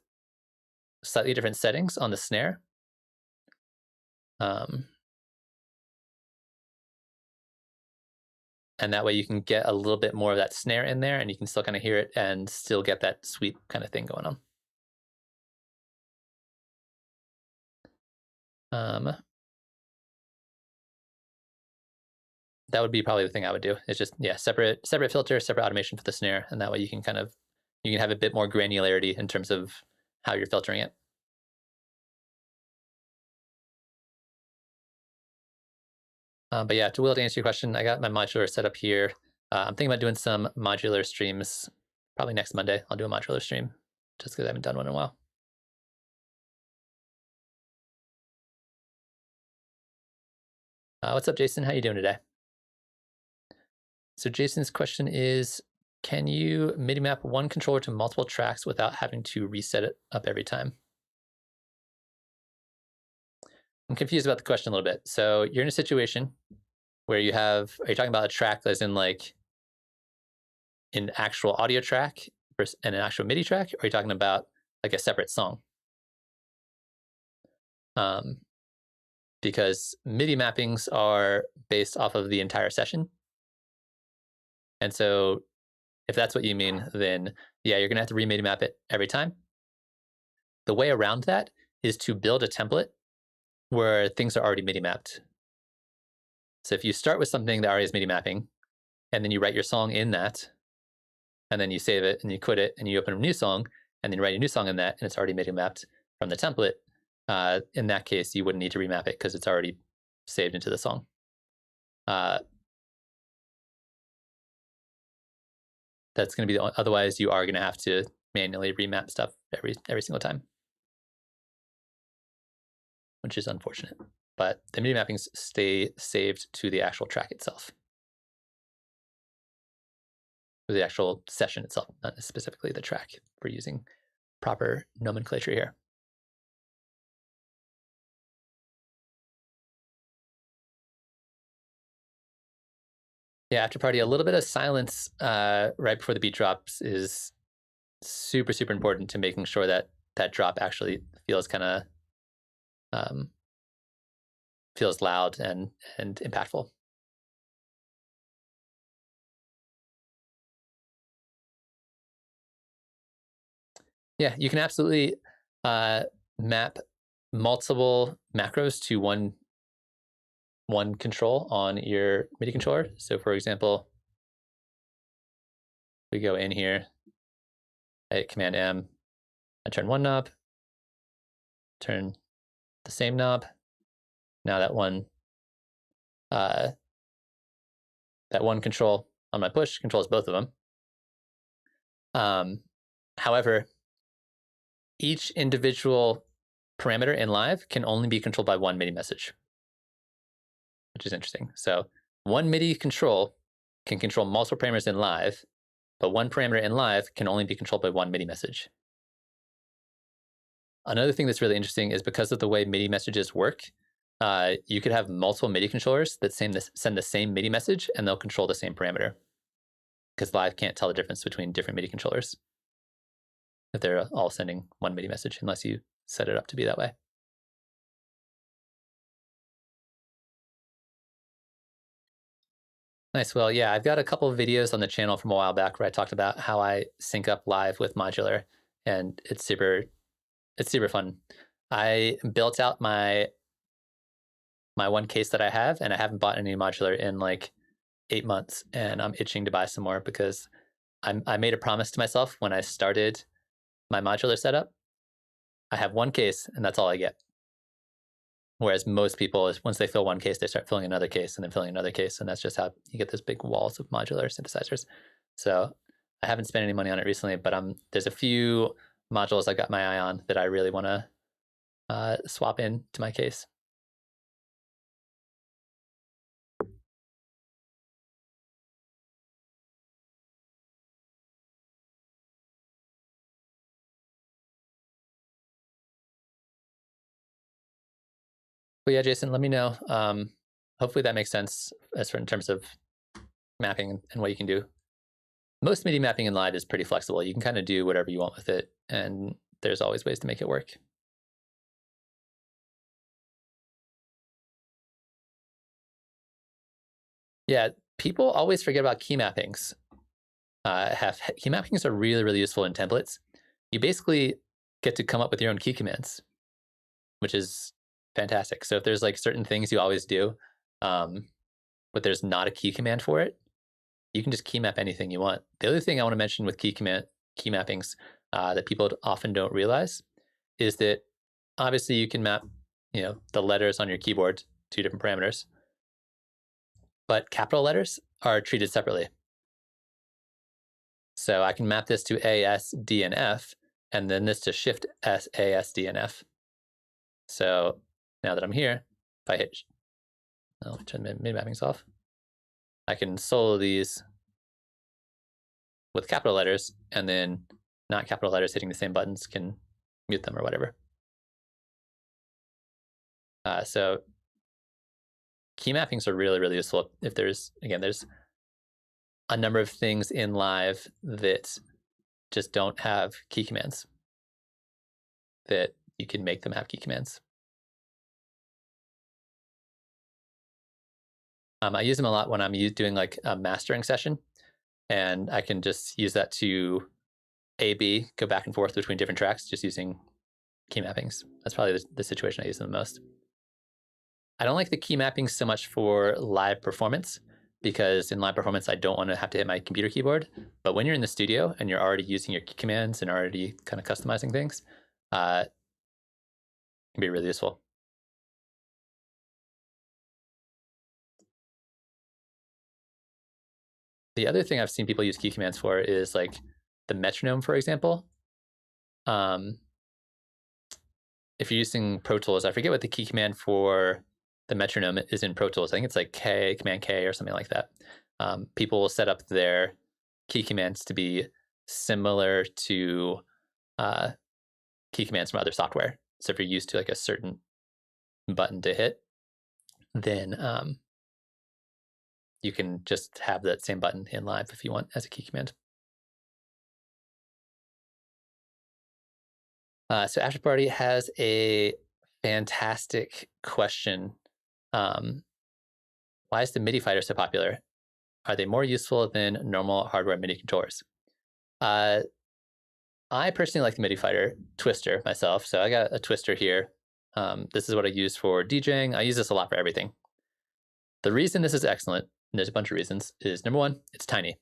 slightly different settings on the snare. And that way you can get a little bit more of that snare in there, and you can still kind of hear it and still get that sweep kind of thing going on. That would be probably the thing I would do. It's just, yeah, separate filter, separate automation for the snare, and that way you can have a bit more granularity in terms of how you're filtering it. But yeah, to answer your question, I got my modular set up here. I'm thinking about doing some modular streams. Probably next Monday, I'll do a modular stream, just because I haven't done one in a while. What's up, Jason? How you doing today? So Jason's question is, can you MIDI map one controller to multiple tracks without having to reset it up every time? I'm confused about the question a little bit. So you're in a situation where are you talking about a track as in like an actual audio track and an actual MIDI track, or are you talking about like a separate song? Because MIDI mappings are based off of the entire session. And so if that's what you mean, then yeah, you're gonna have to re-MIDI map it every time. The way around that is to build a template where things are already MIDI mapped. So if you start with something that already is MIDI mapping, and then you write your song in that, and then you save it and you quit it and you open a new song, and then you write a new song in that, and it's already MIDI mapped from the template, in that case, you wouldn't need to remap it because it's already saved into the song. That's going to be otherwise you are going to have to manually remap stuff every single time, which is unfortunate. But the MIDI mappings stay saved to the actual track itself, or the actual session itself, not specifically the track. For using proper nomenclature here. Yeah, After Party, a little bit of silence right before the beat drops is super important to making sure that that drop actually feels kind of feels loud and impactful. Yeah, you can absolutely map multiple macros to one control on your MIDI controller. So for example, we go in here, I hit Command M, I turn one knob, turn the same knob. Now that one control on my push controls both of them. However, each individual parameter in live can only be controlled by one MIDI message, which is interesting. So one MIDI control can control multiple parameters in live, but one parameter in live can only be controlled by one MIDI message. Another thing that's really interesting is because of the way MIDI messages work, you could have multiple MIDI controllers that send the same MIDI message, and they'll control the same parameter, because live can't tell the difference between different MIDI controllers if they're all sending one MIDI message, unless you set it up to be that way. Nice. Well, yeah, I've got a couple of videos on the channel from a while back where I talked about how I sync up live with modular, and it's super fun. I built out my one case that I have, and I haven't bought any modular in like 8 months, and I'm itching to buy some more because I made a promise to myself when I started my modular setup. I have one case, and that's all I get. Whereas most people, once they fill one case, they start filling another case and then filling another case, and that's just how you get those big walls of modular synthesizers. So I haven't spent any money on it recently, but there's a few modules I got my eye on that I really want to swap in to my case. But yeah, Jason, let me know. Hopefully that makes sense as for in terms of mapping and what you can do. Most MIDI mapping in Live is pretty flexible. You can kind of do whatever you want with it, and there's always ways to make it work. Yeah, people always forget about key mappings. Key mappings are really, really useful in templates. You basically get to come up with your own key commands, which is fantastic. So if there's like certain things you always do, but there's not a key command for it, you can just key map anything you want. The other thing I want to mention with key mappings that people often don't realize is that obviously you can map, the letters on your keyboard to different parameters, but capital letters are treated separately. So I can map this to A, S, D, and F, and then this to Shift S, A, S, D, and F. So now that I'm here, if I hit, I'll turn the mid mappings off, I can solo these with capital letters, and then not capital letters hitting the same buttons can mute them or whatever. So key mappings are really, really useful if there's a number of things in Live that just don't have key commands, that you can make them have key commands. I use them a lot when I'm doing like a mastering session, and I can just use that to A/B, go back and forth between different tracks, just using key mappings. That's probably the situation I use them the most. I don't like the key mappings so much for live performance, because in live performance, I don't want to have to hit my computer keyboard. But when you're in the studio and you're already using your key commands and already kind of customizing things, it can be really useful. The other thing I've seen people use key commands for is like the metronome, for example. If you're using Pro Tools, I forget what the key command for the metronome is in Pro Tools. I think it's like Command K or something like that. People will set up their key commands to be similar to key commands from other software. So if you're used to like a certain button to hit, then you can just have that same button in Live if you want as a key command. So After Party has a fantastic question. Why is the MIDI fighter so popular? Are they more useful than normal hardware MIDI controllers? I personally like the MIDI fighter Twister myself. So I got a Twister here. This is what I use for DJing. I use this a lot for everything. The reason this is excellent, and there's a bunch of reasons, is number one, it's tiny.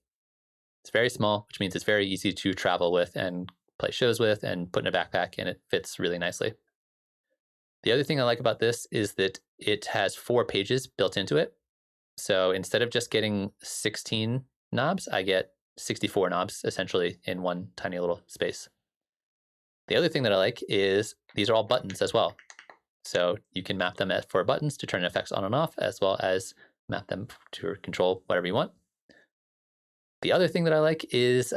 It's very small, which means it's very easy to travel with and play shows with and put in a backpack, and it fits really nicely. The other thing I like about this is that it has 4 pages built into it. So instead of just getting 16 knobs, I get 64 knobs essentially in one tiny little space. The other thing that I like is these are all buttons as well. So you can map them for buttons to turn effects on and off, as well as map them to control whatever you want. The other thing that I like is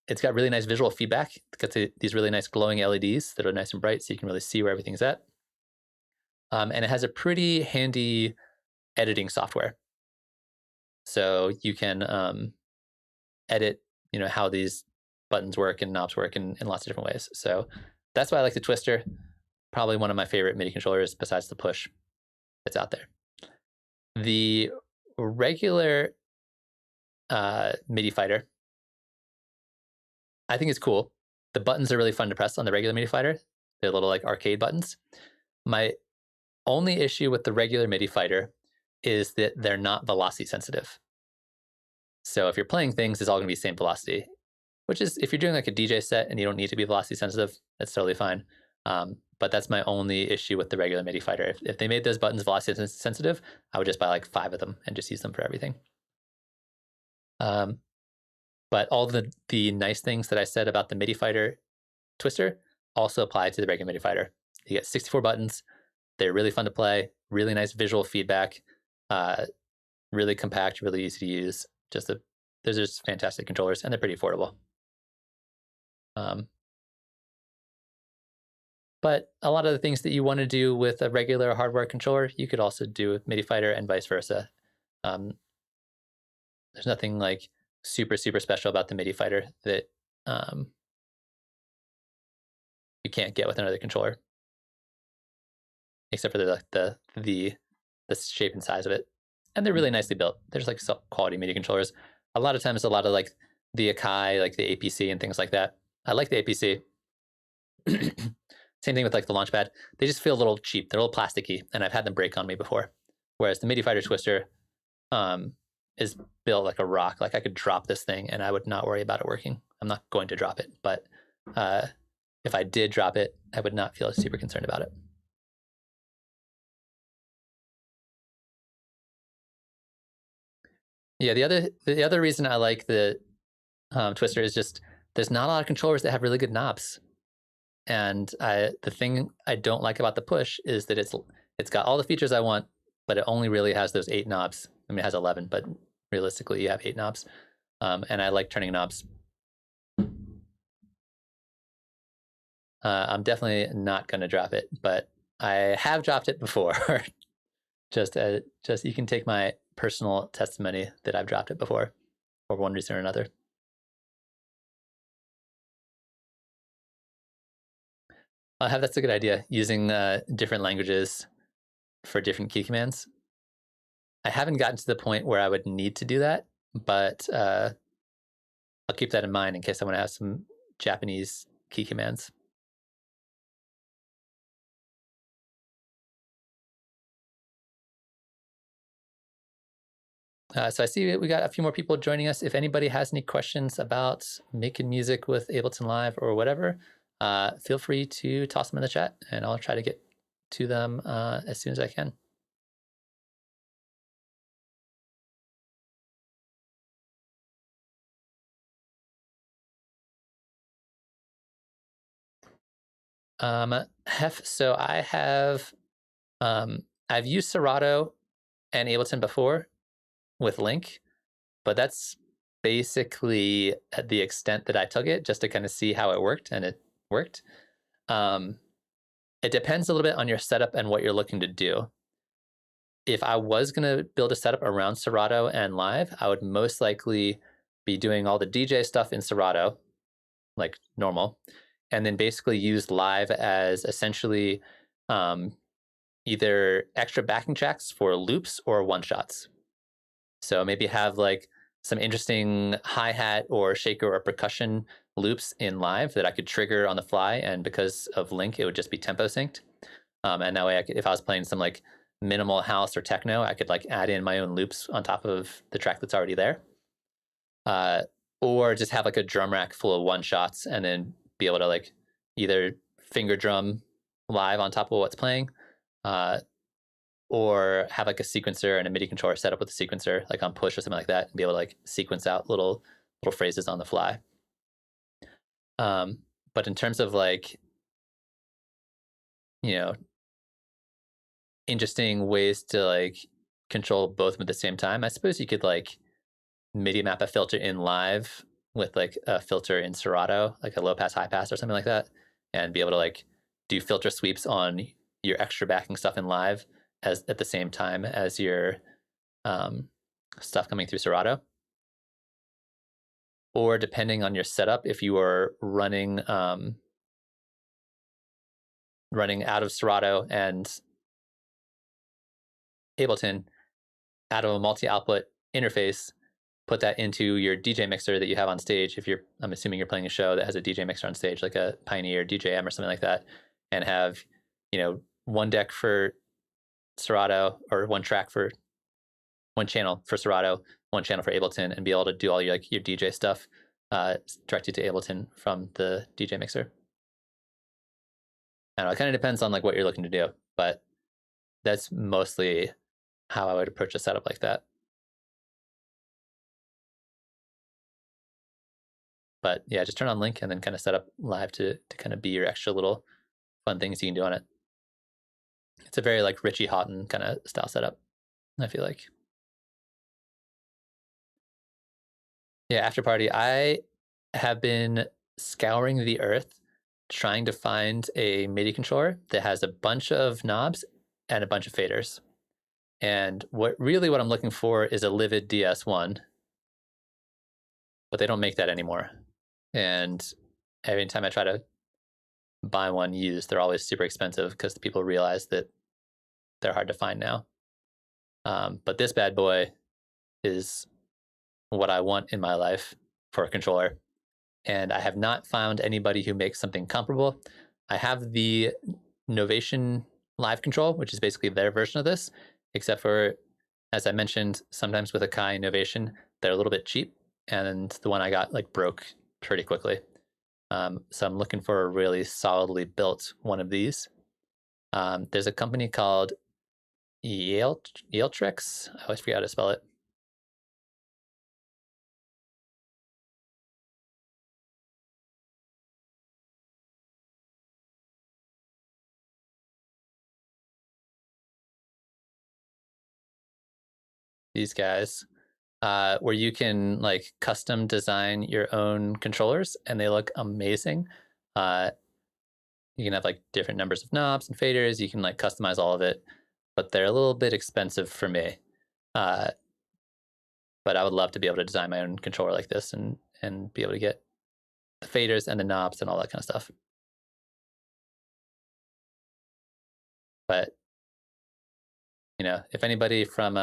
it's got really nice visual feedback. It's got these really nice glowing LEDs that are nice and bright, so you can really see where everything's at. And it has a pretty handy editing software. So you can edit, how these buttons work and knobs work in lots of different ways. So that's why I like the Twister. Probably one of my favorite MIDI controllers besides the Push that's out there. The regular MIDI fighter, I think it's cool. The buttons are really fun to press on the regular MIDI fighter. They're little like arcade buttons. My only issue with the regular MIDI fighter is that they're not velocity sensitive. So if you're playing things, it's all going to be the same velocity, which is, if you're doing like a DJ set and you don't need to be velocity sensitive, that's totally fine. But that's my only issue with the regular MIDI fighter. If they made those buttons velocity sensitive, I would just buy like 5 of them and just use them for everything. But all the nice things that I said about the MIDI fighter twister also apply to the regular MIDI fighter. You get 64 buttons. They're really fun to play, really nice visual feedback, really compact, really easy to use. Those are just fantastic controllers, and they're pretty affordable. But a lot of the things that you want to do with a regular hardware controller, you could also do with MIDI fighter and vice versa. There's nothing like super special about the MIDI fighter that you can't get with another controller, except for the shape and size of it. And they're really nicely built. There's like quality MIDI controllers. A lot of times, a lot of like the Akai, like the APC and things like that. I like the APC. Same thing with like the Launchpad. They just feel a little cheap. They're a little plasticky, and I've had them break on me before. Whereas the MIDI fighter twister is built like a rock. Like I could drop this thing and I would not worry about it working. I'm not going to drop it, but if I did drop it, I would not feel super concerned about it. Yeah, the other reason I like the twister is just there's not a lot of controllers that have really good knobs. And the thing I don't like about the push is that it's got all the features I want, but it only really has those 8 knobs. I mean, it has 11, but realistically, you have 8 knobs. And I like turning knobs. I'm definitely not going to drop it, but I have dropped it before. just you can take my personal testimony that I've dropped it before for one reason or another. That's a good idea, using different languages for different key commands. I haven't gotten to the point where I would need to do that, but I'll keep that in mind in case I want to have some Japanese key commands. So I see we got a few more people joining us. If anybody has any questions about making music with Ableton Live or whatever, feel free to toss them in the chat, and I'll try to get to them as soon as I can. Hef, so I've used Serato and Ableton before with Link, but that's basically at the extent that I took it, just to kind of see how it worked, and it worked. It depends a little bit on your setup and what you're looking to do. If I was going to build a setup around Serato and Live, I would most likely be doing all the DJ stuff in Serato, like normal, and then basically use Live as essentially either extra backing tracks for loops or one-shots. So maybe have like some interesting hi-hat or shaker or percussion loops in Live that I could trigger on the fly, and because of Link, it would just be tempo synced. And that way, if I was playing some like minimal house or techno, I could like add in my own loops on top of the track that's already there. Or just have like a drum rack full of one-shots, and then be able to like either finger drum live on top of what's playing, or have like a sequencer and a MIDI controller set up with a sequencer, like on push or something like that, and be able to like sequence out little phrases on the fly. But in terms of like, you know, interesting ways to like control both of them at the same time, I suppose you could like MIDI map a filter in Live with like a filter in Serato, like a low pass, high pass or something like that, and be able to like do filter sweeps on your extra backing stuff in Live as at the same time as your stuff coming through Serato. Or depending on your setup, if you are running out of Serato and Ableton, out of a multi-output interface, put that into your DJ mixer that you have on stage. If I'm assuming you're playing a show that has a DJ mixer on stage, like a Pioneer DJM or something like that, and have, one deck for Serato, or one channel for Serato, one channel for Ableton, and be able to do all your DJ stuff directly to Ableton from the DJ mixer. I don't know, it kind of depends on like what you're looking to do, but that's mostly how I would approach a setup like that. But yeah, just turn on link and then kind of set up live to kind of be your extra little fun things you can do on it. It's a very like Richie Houghton kind of style setup, I feel like. Yeah, after party, I have been scouring the earth trying to find a MIDI controller that has a bunch of knobs and a bunch of faders. And what I'm looking for is a Livid DS1, but they don't make that anymore. And every time I try to buy one used, they're always super expensive because the people realize that they're hard to find now. But this bad boy is what I want in my life for a controller. And I have not found anybody who makes something comparable. I have the Novation Live Control, which is basically their version of this, except for, as I mentioned, sometimes with Akai Novation, they're a little bit cheap, and the one I got like broke pretty quickly. So I'm looking for a really solidly built one of these. There's a company called Yaletrix. I always forget how to spell it. These guys, where you can like custom design your own controllers, and they look amazing. You can have like different numbers of knobs and faders. You can like customize all of it, but they're a little bit expensive for me. But I would love to be able to design my own controller like this and be able to get the faders and the knobs and all that kind of stuff. But you know, if anybody from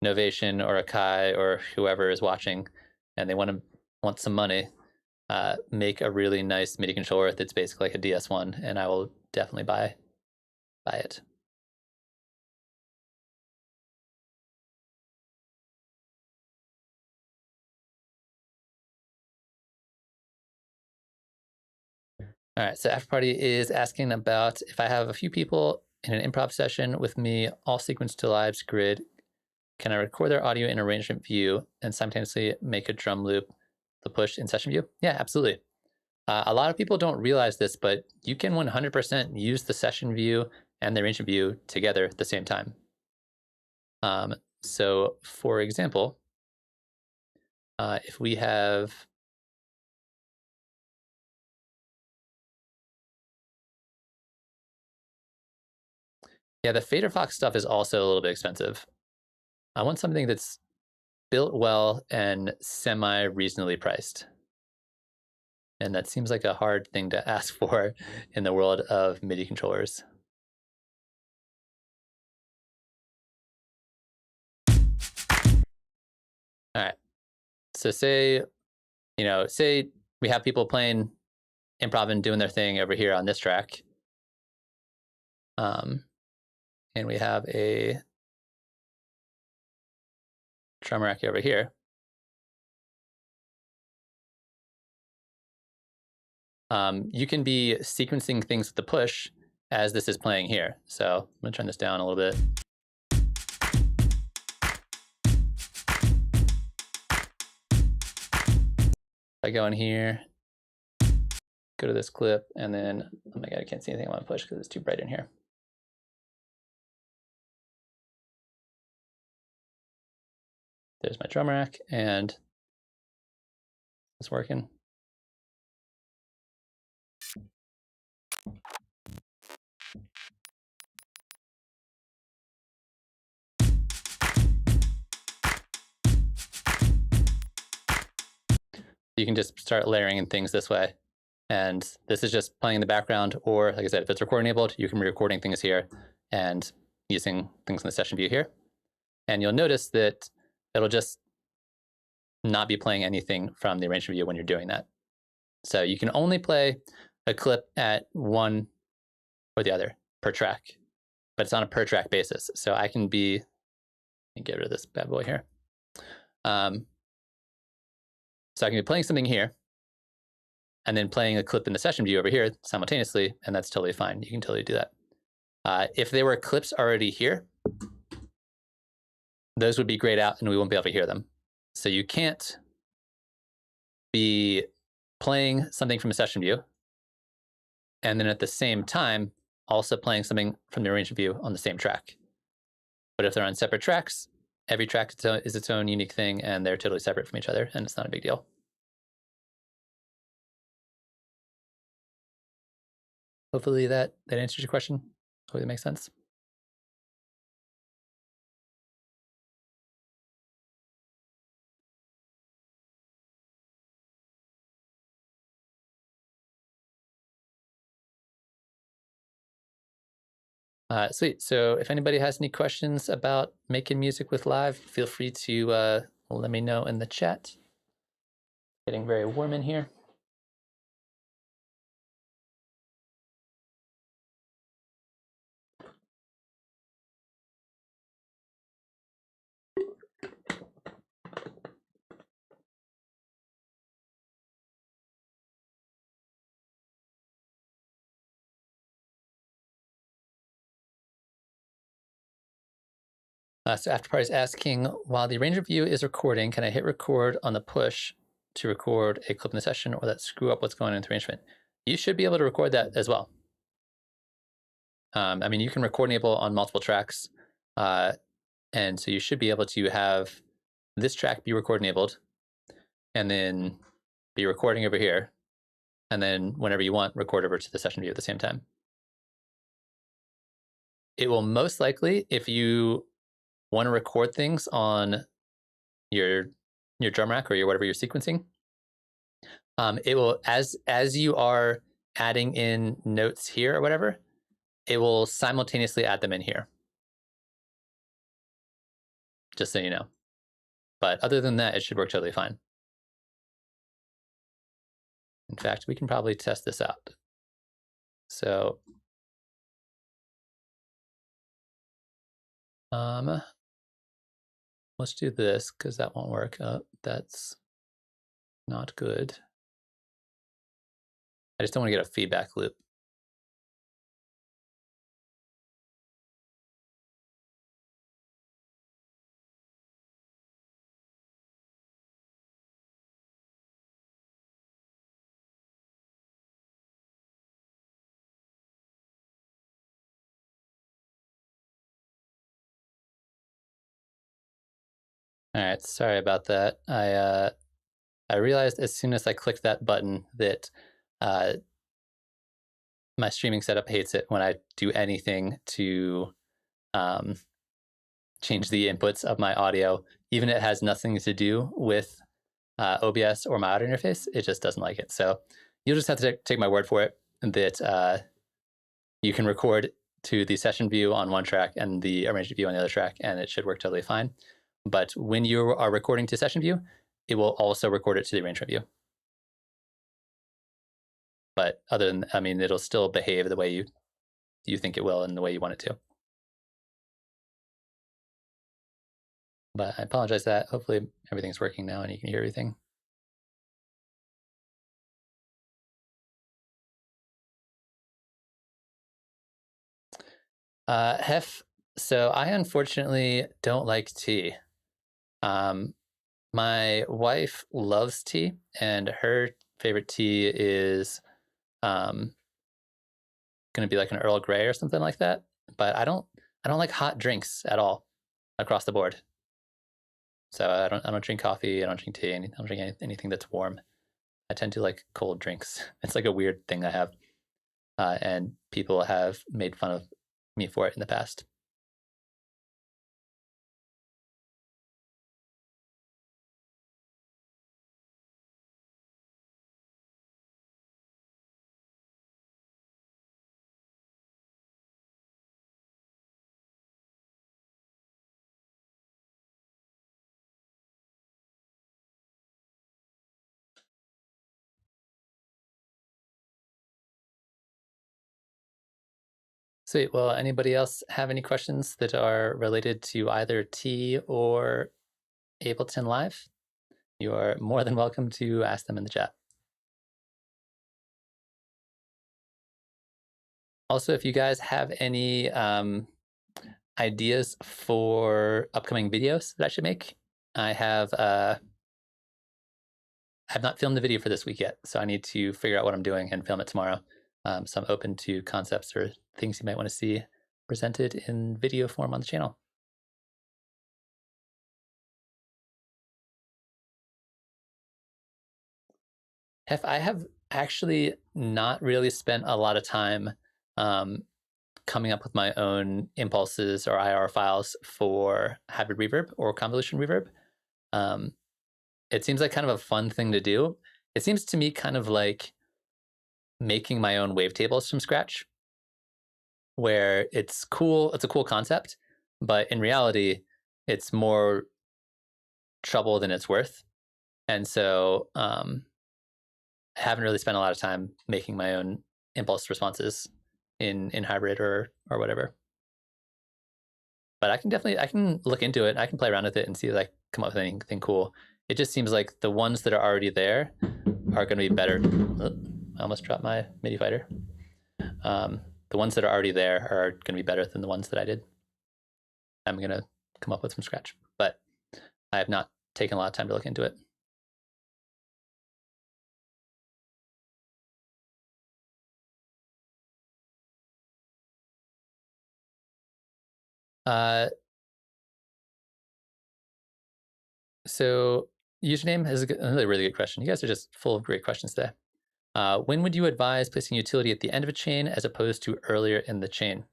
Novation or Akai or whoever is watching, and they want some money, make a really nice MIDI controller that's basically like a DS1, and I will definitely buy it. All right, so After Party is asking about if I have a few people in an improv session with me, all sequenced to Live's grid, can I record their audio in arrangement view and simultaneously make a drum loop to push in session view? Yeah, absolutely. A lot of people don't realize this, but you can 100% use the session view and the arrangement view together at the same time. So for example, if we have the Fader Fox stuff is also a little bit expensive. I want something that's built well and semi-reasonably priced. And that seems like a hard thing to ask for in the world of MIDI controllers. All right. So say we have people playing improv and doing their thing over here on this track. And we have a drum rack over here. You can be sequencing things with the push as this is playing here. So I'm gonna turn this down a little bit. I go in here, go to this clip, and then, oh my God, I can't see anything I want to push because it's too bright in here. There's my drum rack, and it's working. You can just start layering in things this way. And this is just playing in the background, or like I said, if it's recording enabled, you can be recording things here and using things in the session view here. And you'll notice that it'll just not be playing anything from the arrangement view when you're doing that. So you can only play a clip at one or the other per track, but it's on a per track basis. So I can be, let me get rid of this bad boy here. So I can be playing something here and then playing a clip in the session view over here simultaneously, and that's totally fine. You can totally do that. If there were clips already here, those would be grayed out and we won't be able to hear them. So you can't be playing something from a session view, and then at the same time, also playing something from the arrangement view on the same track. But if they're on separate tracks, every track is its own unique thing, and they're totally separate from each other, and it's not a big deal. Hopefully that answers your question. Hopefully that makes sense. Sweet. So if anybody has any questions about making music with Live, feel free to let me know in the chat. Getting very warm in here. So Afterparty's asking, while the arrangement view is recording, can I hit record on the push to record a clip in the session, or that screw up what's going on in the arrangement? You should be able to record that as well. I mean, you can record enable on multiple tracks, and so you should be able to have this track be record enabled, and then be recording over here, and then whenever you want, record over to the session view at the same time. It will most likely, if you want to record things on your drum rack or your whatever you're sequencing, it will, as you are adding in notes here or whatever, it will simultaneously add them in here. Just so you know. But other than that, it should work totally fine. In fact, we can probably test this out. So let's do this, because that won't work. That's not good. I just don't want to get a feedback loop. All right, sorry about that. I realized as soon as I clicked that button that my streaming setup hates it when I do anything to change the inputs of my audio, even if it has nothing to do with OBS or my audio interface. It just doesn't like it. So you'll just have to take my word for it that you can record to the session view on one track and the arrangement view on the other track, and it should work totally fine. But when you are recording to session view, it will also record it to the arrangement view. But other than, I mean, it'll still behave the way you think it will and the way you want it to. But I apologize that hopefully everything's working now and you can hear everything. Hef, so I unfortunately don't like tea. My wife loves tea, and her favorite tea is going to be like an Earl Grey or something like that. But I don't like hot drinks at all across the board. So I don't drink coffee. I don't drink tea. I don't drink anything that's warm. I tend to like cold drinks. It's like a weird thing I have, and people have made fun of me for it in the past. Sweet. Well, anybody else have any questions that are related to either tea or Ableton Live? You are more than welcome to ask them in the chat. Also, if you guys have any ideas for upcoming videos that I should make, I have have not filmed the video for this week yet, so I need to figure out what I'm doing and film it tomorrow. So I'm open to concepts or things you might want to see presented in video form on the channel. I have actually not really spent a lot of time coming up with my own impulses or IR files for hybrid reverb or convolution reverb. It seems like kind of a fun thing to do. It seems to me kind of like making my own wavetables from scratch, where it's cool. It's a cool concept, but in reality, it's more trouble than it's worth. And so I haven't really spent a lot of time making my own impulse responses in hybrid or whatever. But I can look into it. I can play around with it and see if I come up with anything cool. It just seems like the ones that are already there are going to be better. Oh, I almost dropped my MIDI fighter. The ones that are already there are going to be better than the ones that I did. I'm going to come up with from scratch, but I have not taken a lot of time to look into it. So username is another really good question. You guys are just full of great questions today. When would you advise placing utility at the end of a chain as opposed to earlier in the chain?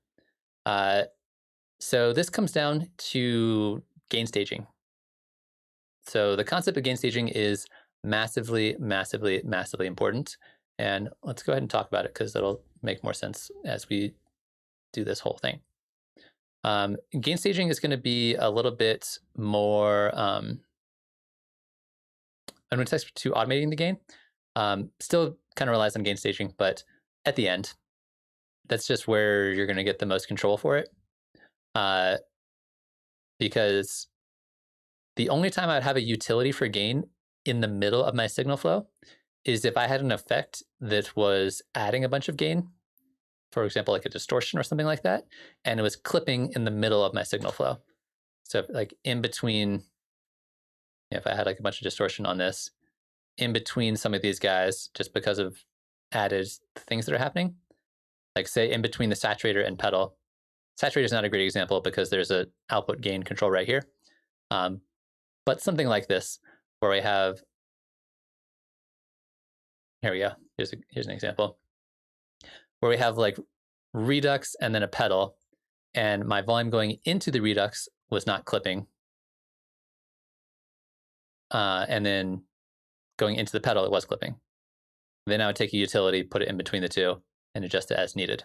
So this comes down to gain staging. So the concept of gain staging is massively, massively, massively important. And let's go ahead and talk about it because that'll make more sense as we do this whole thing. Gain staging is going to be a little bit more, I'm going to text to automating the gain. Still kind of relies on gain staging, but at the end, that's just where you're going to get the most control for it. Because the only time I'd have a utility for gain in the middle of my signal flow is if I had an effect that was adding a bunch of gain, for example, like a distortion or something like that, and it was clipping in the middle of my signal flow. So like in between, if I had like a bunch of distortion on this, in between some of these guys, just because of added things that are happening, like say in between the saturator and pedal. Saturator is not a great example because there's an output gain control right here. But something like this, where we have, here we go, here's an example, where we have like redux and then a pedal, and my volume going into the redux was not clipping. And then going into the pedal, it was clipping. Then I would take a utility, put it in between the two, and adjust it as needed.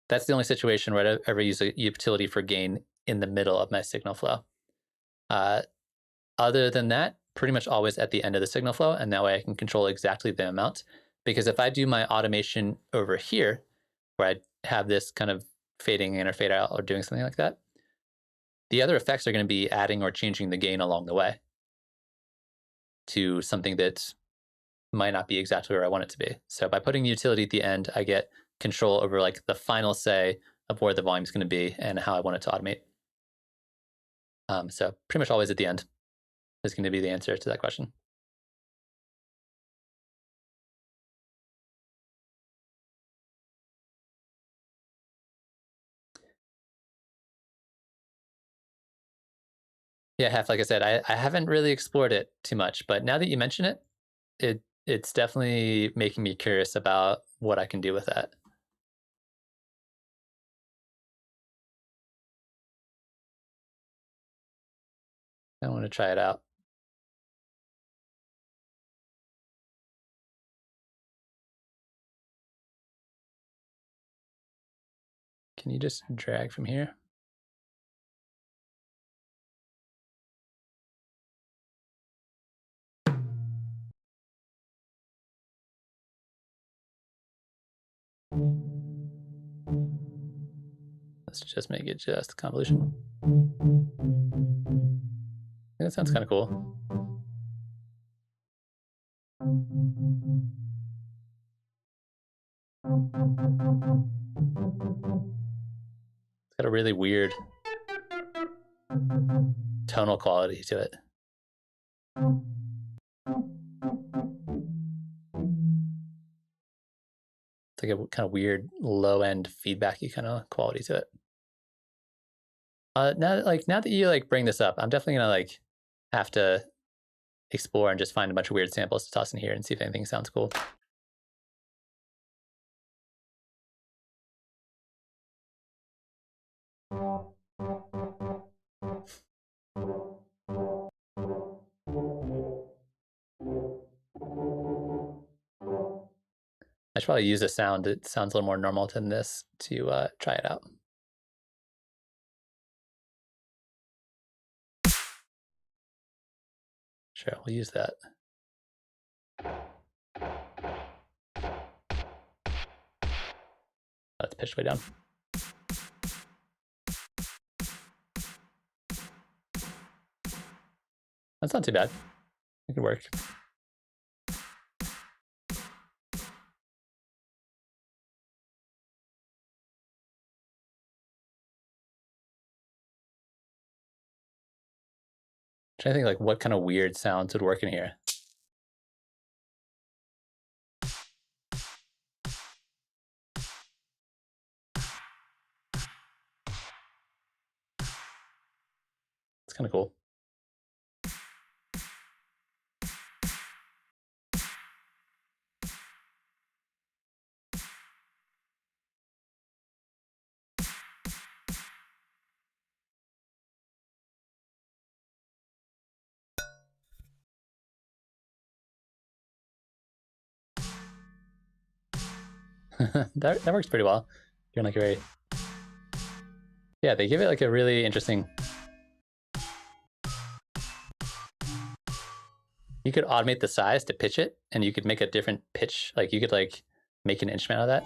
That's the only situation where I'd ever use a utility for gain in the middle of my signal flow. Other than that, pretty much always at the end of the signal flow, and that way I can control exactly the amount. Because if I do my automation over here, where I have this kind of fading in or fade out or doing something like that, the other effects are going to be adding or changing the gain along the way to something that might not be exactly where I want it to be. So by putting the utility at the end, I get control over like the final say of where the volume is going to be and how I want it to automate. So pretty much always at the end is going to be the answer to that question. Yeah, like I said, I haven't really explored it too much, but now that you mention it, it's definitely making me curious about what I can do with that. I want to try it out. Can you just drag from here? Let's just make it just convolution. That sounds kind of cool. It's got a really weird tonal quality to it. It's like a kind of weird low end feedbacky kind of quality to it. Now that you like bring this up, I'm definitely gonna like have to explore and just find a bunch of weird samples to toss in here and see if anything sounds cool. I should probably use a sound that sounds a little more normal than this to try it out. Sure, we'll use that. That's pitched way down. That's not too bad. It could work. Trying to think like what kind of weird sounds would work in here. It's kind of cool. that works pretty well. Doing like a very, yeah, they give it like a really interesting. You could automate the size to pitch it, and you could make a different pitch. Like you could like make an instrument out of that.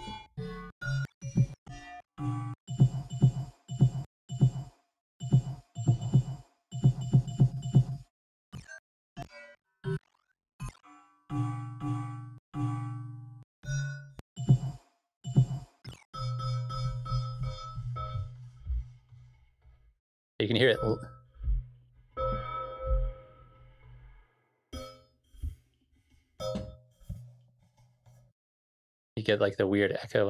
You can hear it. You get like the weird echo.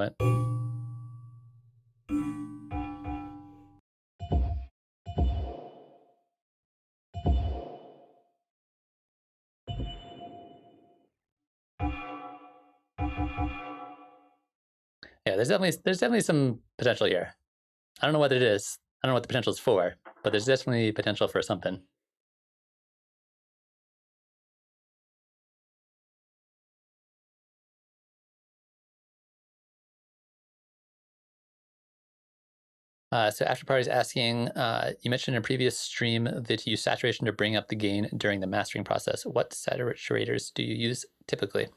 Yeah, there's definitely some potential here. I don't know what it is. I don't know what the potential is for, but there's definitely potential for something. So After Party's asking, you mentioned in a previous stream that you use saturation to bring up the gain during the mastering process. What saturators do you use typically?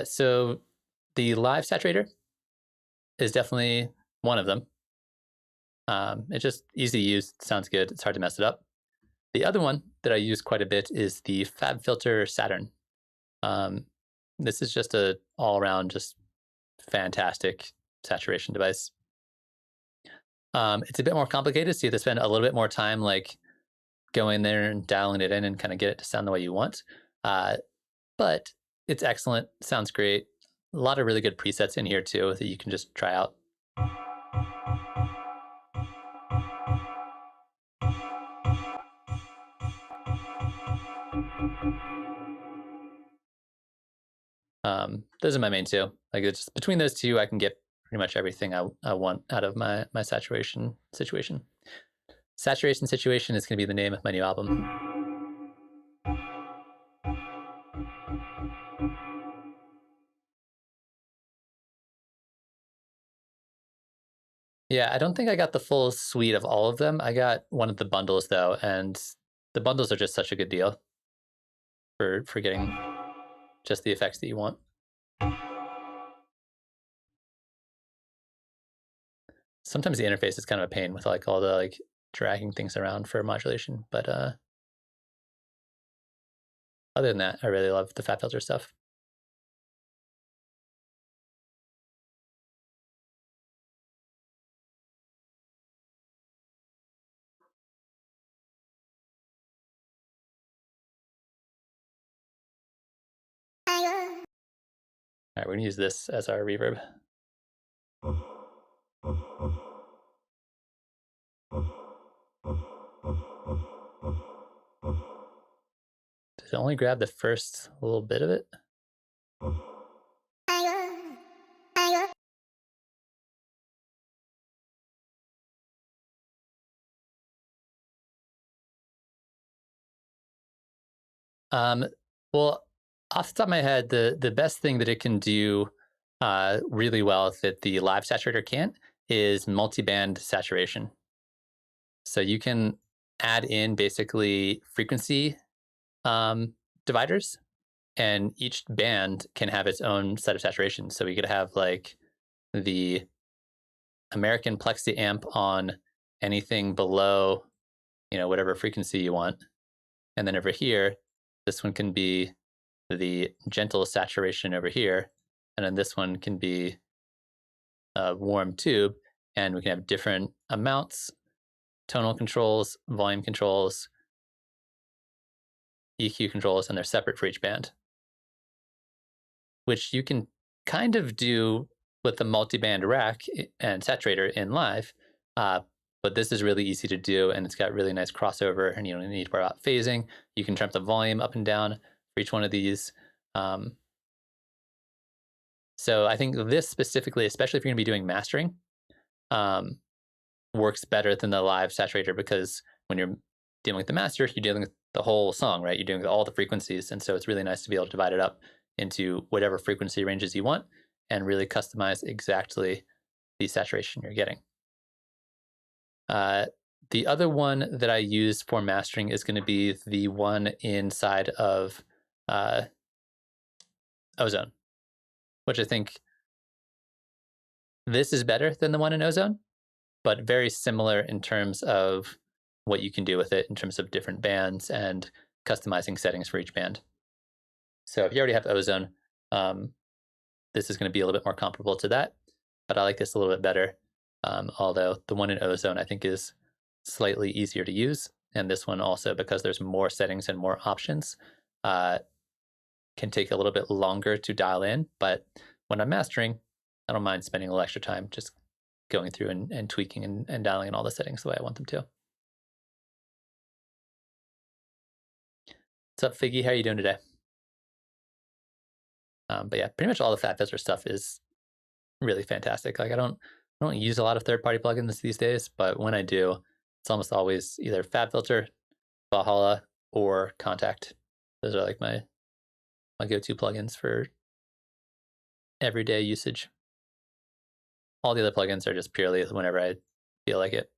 So the live saturator is definitely one of them. It's just easy to use, sounds good, it's hard to mess it up. The other one that I use quite a bit is the FabFilter Saturn. This is just a all-around just fantastic saturation device. It's a bit more complicated, so you have to spend a little bit more time like going there and dialing it in and kind of get it to sound the way you want. But it's excellent, sounds great. A lot of really good presets in here too that you can just try out. Those are my main two. Like it's between those two, I can get pretty much everything I want out of my saturation situation. Saturation Situation is going to be the name of my new album. Yeah, I don't think I got the full suite of all of them. I got one of the bundles though, and the bundles are just such a good deal for getting just the effects that you want. Sometimes the interface is kind of a pain with like all the like dragging things around for modulation, but other than that, I really love the FabFilter stuff. right, we're gonna use this as our reverb. Does it only grab the first little bit of it? Well, off the top of my head, the best thing that it can do really well that the live saturator can't is multi-band saturation. So you can add in basically frequency dividers, and each band can have its own set of saturation. So we could have like the American plexi amp on anything below, whatever frequency you want. And then over here, this one can be the gentle saturation over here. And then this one can be a warm tube. And we can have different amounts, tonal controls, volume controls, EQ controls, and they're separate for each band, which you can kind of do with the multi-band rack and saturator in live. But this is really easy to do, and it's got really nice crossover, and you don't need to worry about phasing. You can turn up the volume up and down for each one of these. So I think this specifically, especially if you're going to be doing mastering, works better than the live saturator, because when you're dealing with the master, you're dealing with the whole song, right? You're dealing with all the frequencies, and so it's really nice to be able to divide it up into whatever frequency ranges you want and really customize exactly the saturation you're getting. The other one that I use for mastering is going to be the one inside of Ozone, which I think this is better than the one in Ozone, but very similar in terms of what you can do with it in terms of different bands and customizing settings for each band. So if you already have Ozone, this is going to be a little bit more comparable to that, but I like this a little bit better. Although the one in Ozone I think is slightly easier to use, and this one also, because there's more settings and more options, can take a little bit longer to dial in. But when I'm mastering, I don't mind spending a little extra time just going through and tweaking and dialing in all the settings the way I want them to. What's up, Figgy? How are you doing today? But yeah, pretty much all the FabFilter stuff is really fantastic. Like I don't use a lot of third-party plugins these days, but when I do, it's almost always either FabFilter, Valhalla, or Contact. Those are like my go-to plugins for everyday usage. All the other plugins are just purely whenever I feel like it.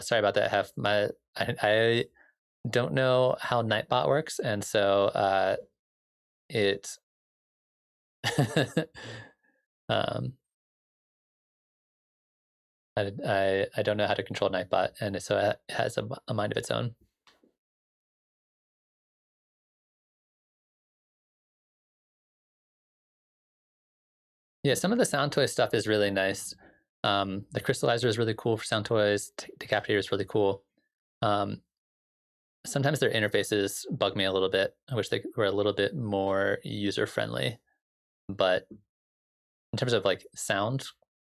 Sorry about that. I don't know how Nightbot works, and so it I don't know how to control Nightbot, and so it has a mind of its own. Yeah, some of the Sound Toy stuff is really nice. The crystallizer is really cool for Sound Toys. Decapitator is really cool. Sometimes their interfaces bug me a little bit. I wish they were a little bit more user-friendly. But in terms of like sound,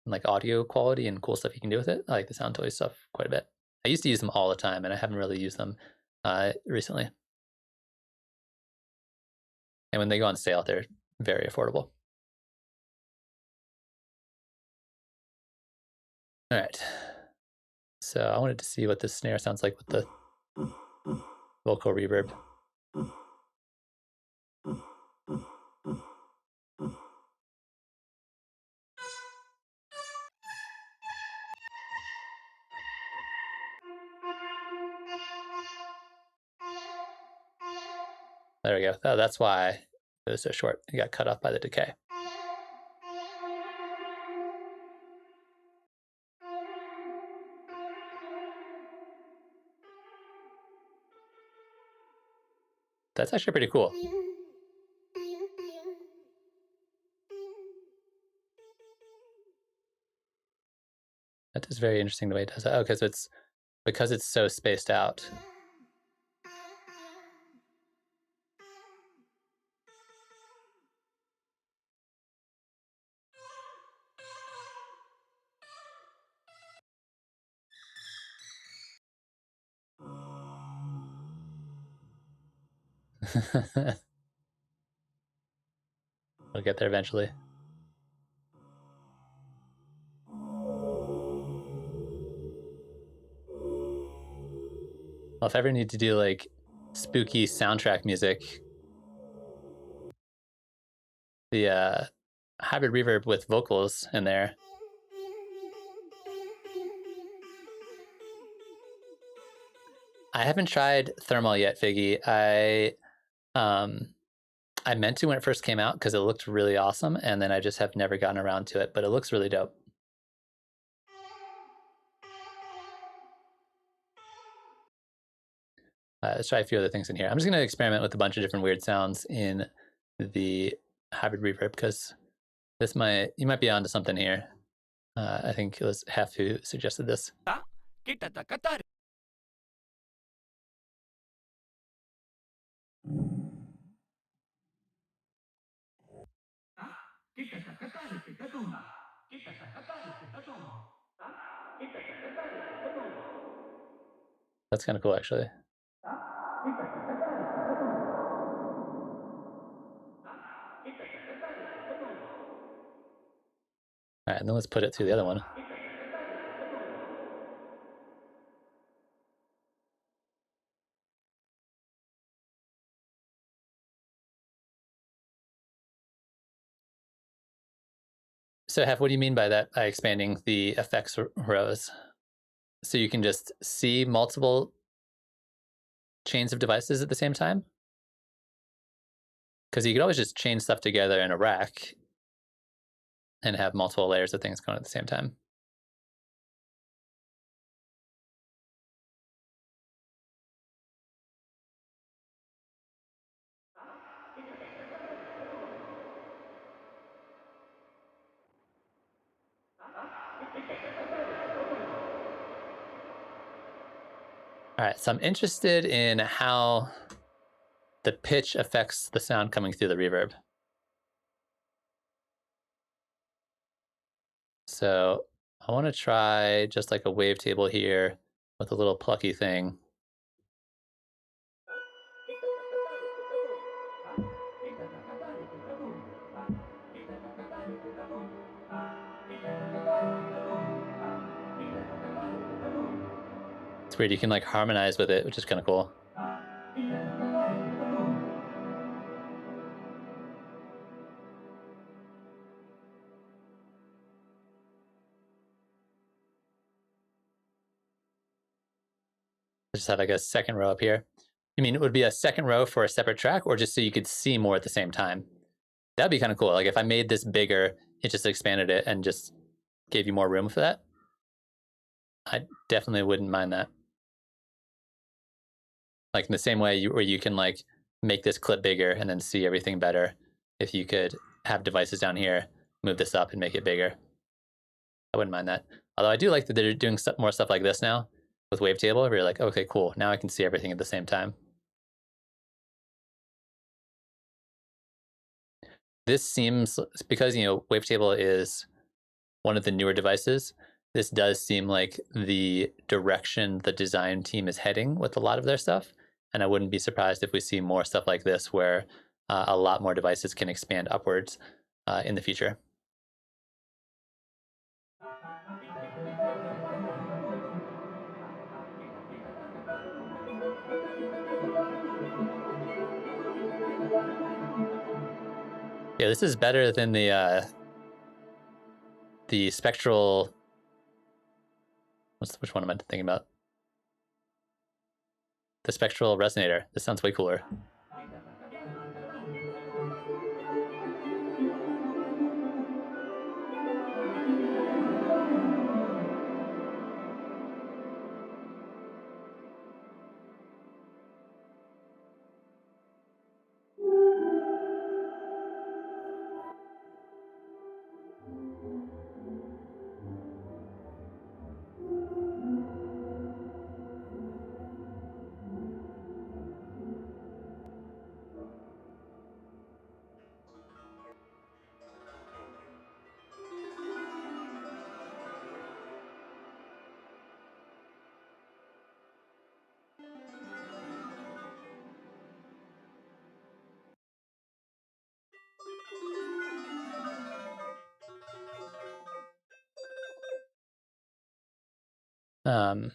and like audio quality and cool stuff you can do with it, I like the Sound Toy stuff quite a bit. I used to use them all the time, and I haven't really used them recently. And when they go on sale, they're very affordable. All right. So I wanted to see what this snare sounds like with the vocal reverb. There we go. Oh, that's why it was so short. It got cut off by the decay. That's actually pretty cool. That is very interesting the way it does that. Oh, because it's so spaced out. We'll get there eventually. Well, if I ever need to do like spooky soundtrack music, the hybrid reverb with vocals in there. I haven't tried thermal yet, Figgy. I meant to when it first came out because it looked really awesome, and then I just have never gotten around to it, but it looks really dope. Let's try a few other things in here. I'm just going to experiment with a bunch of different weird sounds in the hybrid reverb because you might be onto something here. I think it was Hef who suggested this. That's kind of cool, actually. All right, and then let's put it through the other one. So, Hef, what do you mean by that, by expanding the effects rows? So you can just see multiple chains of devices at the same time? Because you could always just chain stuff together in a rack and have multiple layers of things going at the same time. All right, so I'm interested in how the pitch affects the sound coming through the reverb. So I want to try just like a wavetable here with a little plucky thing. It's weird, you can like harmonize with it, which is kind of cool. I just have like a second row up here. You mean it would be a second row for a separate track, or just so you could see more at the same time? That'd be kind of cool. Like if I made this bigger, it just expanded it and just gave you more room for that. I definitely wouldn't mind that. Like in the same way where you can like make this clip bigger and then see everything better. If you could have devices down here, move this up and make it bigger. I wouldn't mind that. Although I do like that they're doing more stuff like this now with Wavetable, where you're like, okay, cool. Now I can see everything at the same time. This seems, because, Wavetable is one of the newer devices, this does seem like the direction the design team is heading with a lot of their stuff. And I wouldn't be surprised if we see more stuff like this where a lot more devices can expand upwards in the future. Yeah, this is better than the spectral. Which one am I thinking about? The spectral resonator. This sounds way cooler. Um,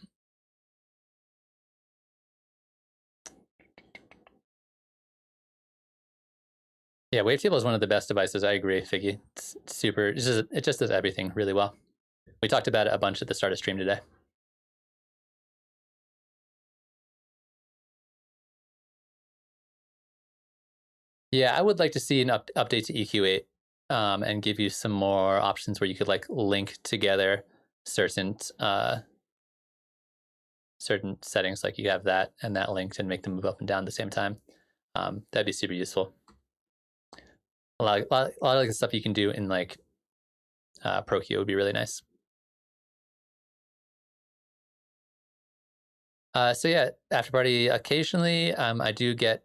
yeah, Wavetable is one of the best devices. I agree, Figgy. It's super. It just does everything really well. We talked about it a bunch at the start of stream today. Yeah, I would like to see an update to EQ8 and give you some more options where you could like link together certain certain settings, like you have that and that linked and make them move up and down at the same time. That'd be super useful. A lot of like the stuff you can do in like ProQ would be really nice. So yeah, after party occasionally, I do get,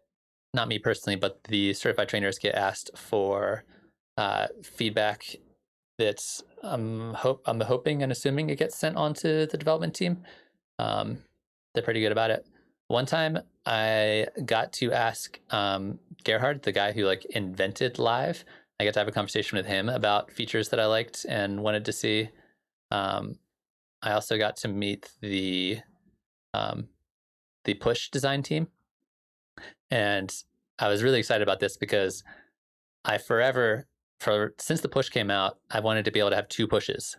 not me personally, but the certified trainers get asked for feedback that I'm hoping and assuming it gets sent on to the development team. They're pretty good about it. One time I got to ask Gerhard, the guy who like invented Live, I got to have a conversation with him about features that I liked and wanted to see. I also got to meet the push design team, and I was really excited about this because I since the push came out, I wanted to be able to have two pushes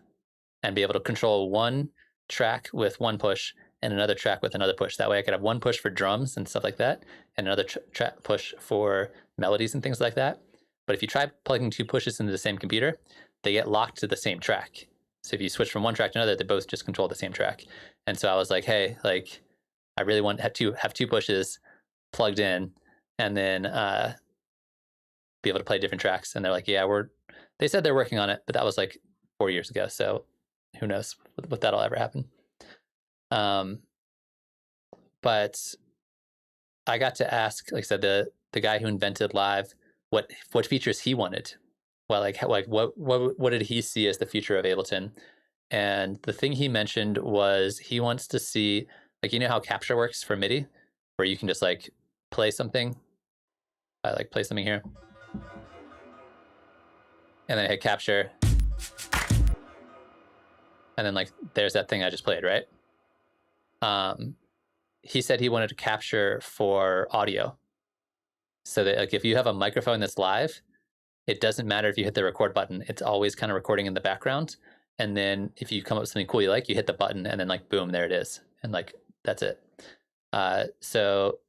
and be able to control one track with one push and another track with another push. That way I could have one push for drums and stuff like that, and another push for melodies and things like that. But if you try plugging two pushes into the same computer, they get locked to the same track. So if you switch from one track to another, they both just control the same track. And so I was like, hey, like I really want to have two pushes plugged in and then be able to play different tracks. And they're like, yeah, they said they're working on it, but that was like 4 years ago. So who knows what that'll ever happen. But I got to ask, like I said, the guy who invented Live, what features he wanted. Well, like what did he see as the future of Ableton? And the thing he mentioned was he wants to see, like, you know how capture works for MIDI, where you can just like play something. I like play something here, and then I hit capture, and then like there's that thing I just played, right? He said he wanted to capture for audio, so that like if you have a microphone that's live, it doesn't matter if you hit the record button, it's always kind of recording in the background. And then if you come up with something cool you like, you hit the button and then like boom, there it is, and like that's it. So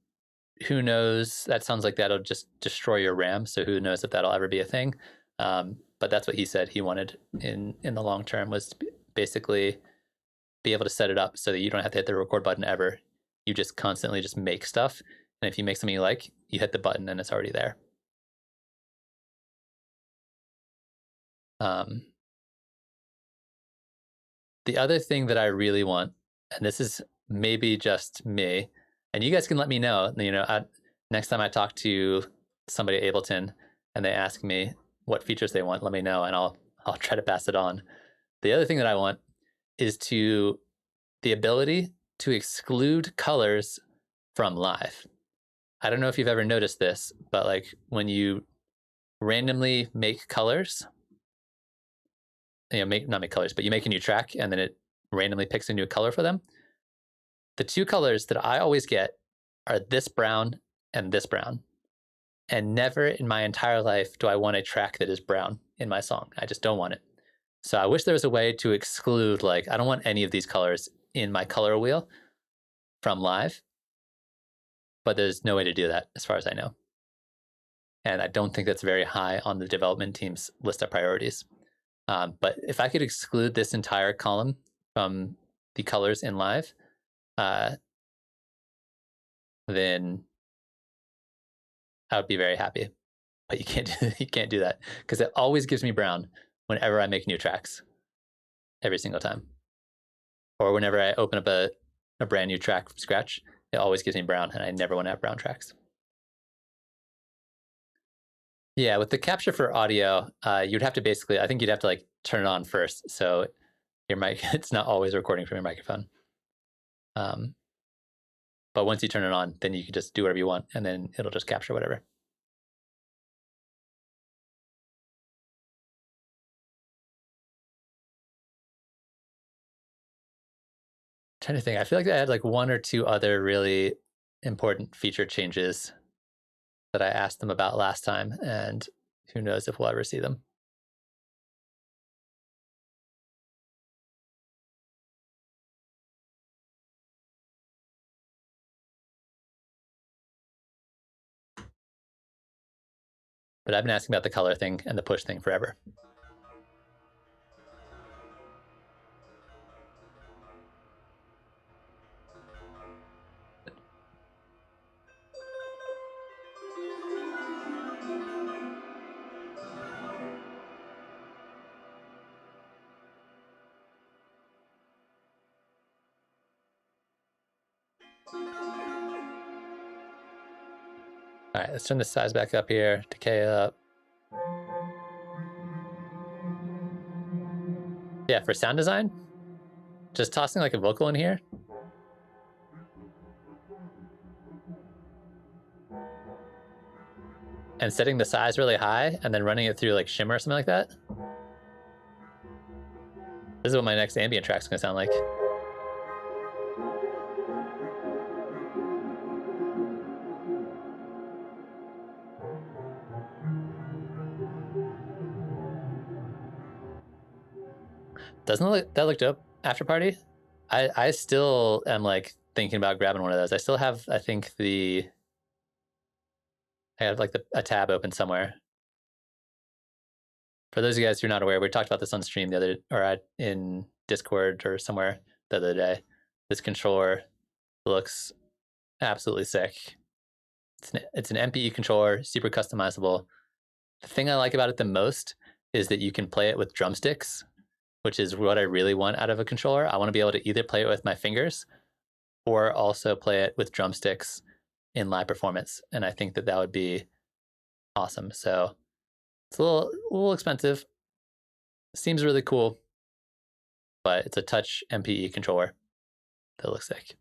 who knows, that sounds like that'll just destroy your RAM, so who knows if that'll ever be a thing. But that's what he said he wanted in the long term, was to basically be able to set it up so that you don't have to hit the record button ever. You just constantly just make stuff, and if you make something you like, you hit the button and it's already there. The other thing that I really want, and this is maybe just me, and you guys can let me know, next time I talk to somebody at Ableton and they ask me what features they want, let me know and I'll try to pass it on. The other thing that I want is the ability to exclude colors from Live. I don't know if you've ever noticed this, but like when you randomly make colors, not make colors, but you make a new track and then it randomly picks a new color for them. The two colors that I always get are this brown and this brown. And never in my entire life do I want a track that is brown in my song. I just don't want it. So I wish there was a way to exclude, like, I don't want any of these colors in my color wheel from Live, but there's no way to do that as far as I know. And I don't think that's very high on the development team's list of priorities. But if I could exclude this entire column from the colors in Live, then I would be very happy. But you can't do that because it always gives me brown whenever I make new tracks, every single time. Or whenever I open up a brand new track from scratch, it always gives me brown, and I never want to have brown tracks. Yeah, with the capture for audio, you'd have to basically, I think you'd have to like turn it on first, so your mic it's not always recording from your microphone. But once you turn it on, then you can just do whatever you want, and then it'll just capture whatever. Trying to think. I feel like I had like one or two other really important feature changes that I asked them about last time, and who knows if we'll ever see them. But I've been asking about the color thing and the push thing forever. All right, let's turn the size back up here, decay up. Yeah, for sound design, just tossing like a vocal in here. And setting the size really high and then running it through like shimmer or something like that. This is what my next ambient track's gonna sound like. Doesn't that look dope? After Party? I still am like thinking about grabbing one of those. I still have, I think I have like a tab open somewhere. For those of you guys who are not aware, we talked about this on stream in Discord or somewhere the other day. This controller looks absolutely sick. It's an MPE controller, super customizable. The thing I like about it the most is that you can play it with drumsticks, which is what I really want out of a controller. I want to be able to either play it with my fingers or also play it with drumsticks in live performance. And I think that would be awesome. So it's a little expensive. Seems really cool, but it's a touch MPE controller that looks sick.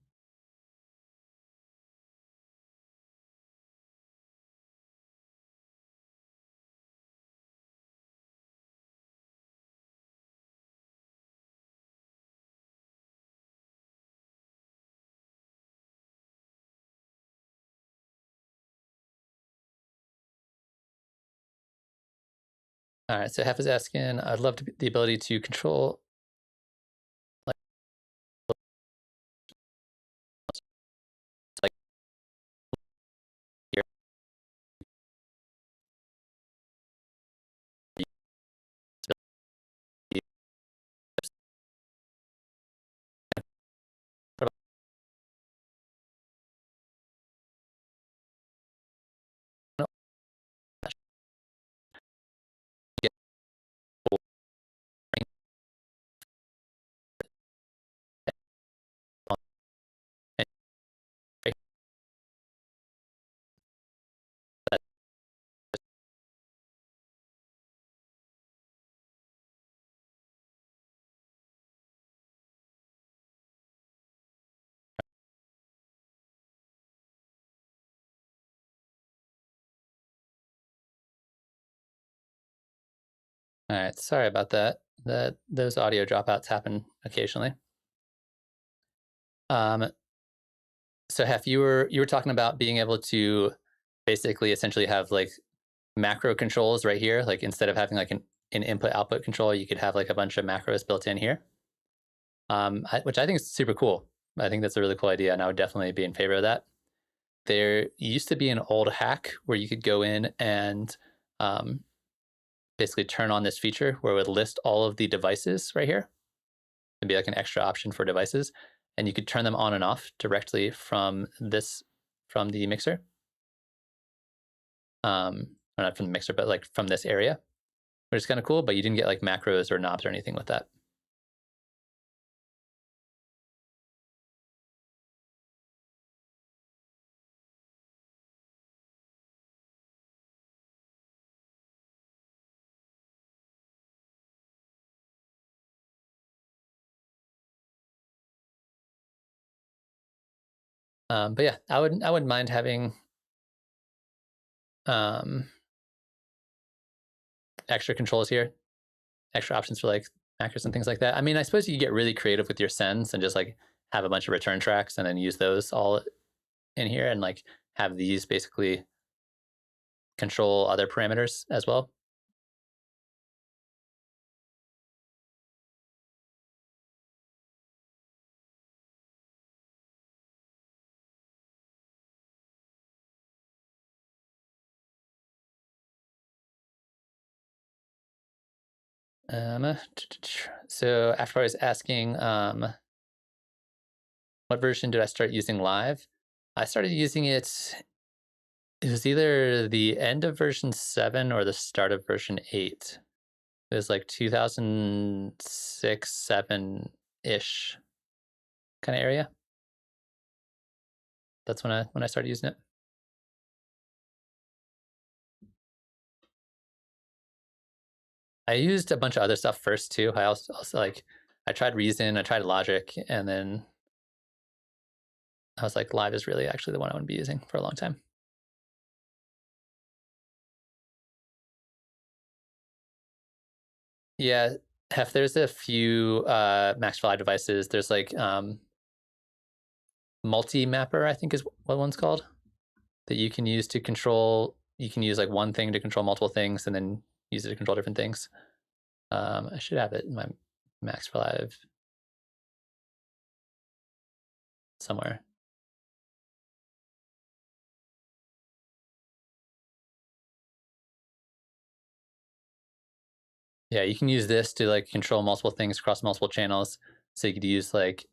All right, so Hef is asking, I'd love the ability to control like here. All right, sorry about that. Those audio dropouts happen occasionally. So Hef, you were talking about being able to basically essentially have like macro controls right here. Like instead of having like an input output controller, you could have like a bunch of macros built in here, which I think is super cool. I think that's a really cool idea, and I would definitely be in favor of that. There used to be an old hack where you could go in and basically turn on this feature where it would list all of the devices right here. It'd be like an extra option for devices, and you could turn them on and off directly from the mixer. Or not from the mixer, but like from this area, which is kind of cool, but you didn't get like macros or knobs or anything with that. But yeah, I wouldn't mind having extra controls here, extra options for like macros and things like that. I mean, I suppose you could get really creative with your sends and just like have a bunch of return tracks and then use those all in here and like have these basically control other parameters as well. So after I was asking, what version did I start using live? I started using it. It was either the end of version 7 or the start of version 8. It was like 2006, 7 ish kind of area. That's when I started using it. I used a bunch of other stuff first too. I also like I tried Reason, I tried Logic, and then I was like, Live is really actually the one I want to be using for a long time. Yeah, Hef, there's a few Max for Live devices. There's like multi-mapper, I think is what one's called, that you can use to control. You can use like one thing to control multiple things and then use it to control different things. I should have it in my Max for Live somewhere. Yeah, you can use this to like control multiple things across multiple channels. So you could use like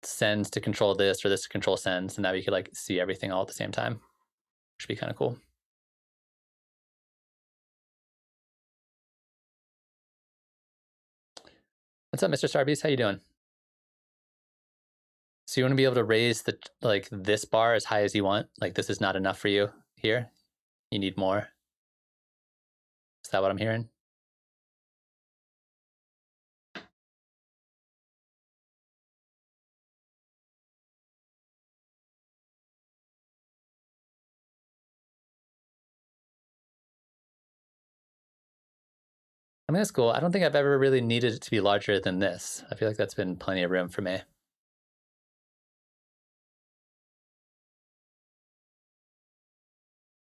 sends to control this or this to control sends, and now you could like see everything all at the same time, which would be kind of cool. What's up, Mr. Starbeast? How you doing? So you want to be able to raise the like this bar as high as you want. Like this is not enough for you here. You need more. Is that what I'm hearing? I mean, that's cool. I don't think I've ever really needed it to be larger than this. I feel like that's been plenty of room for me.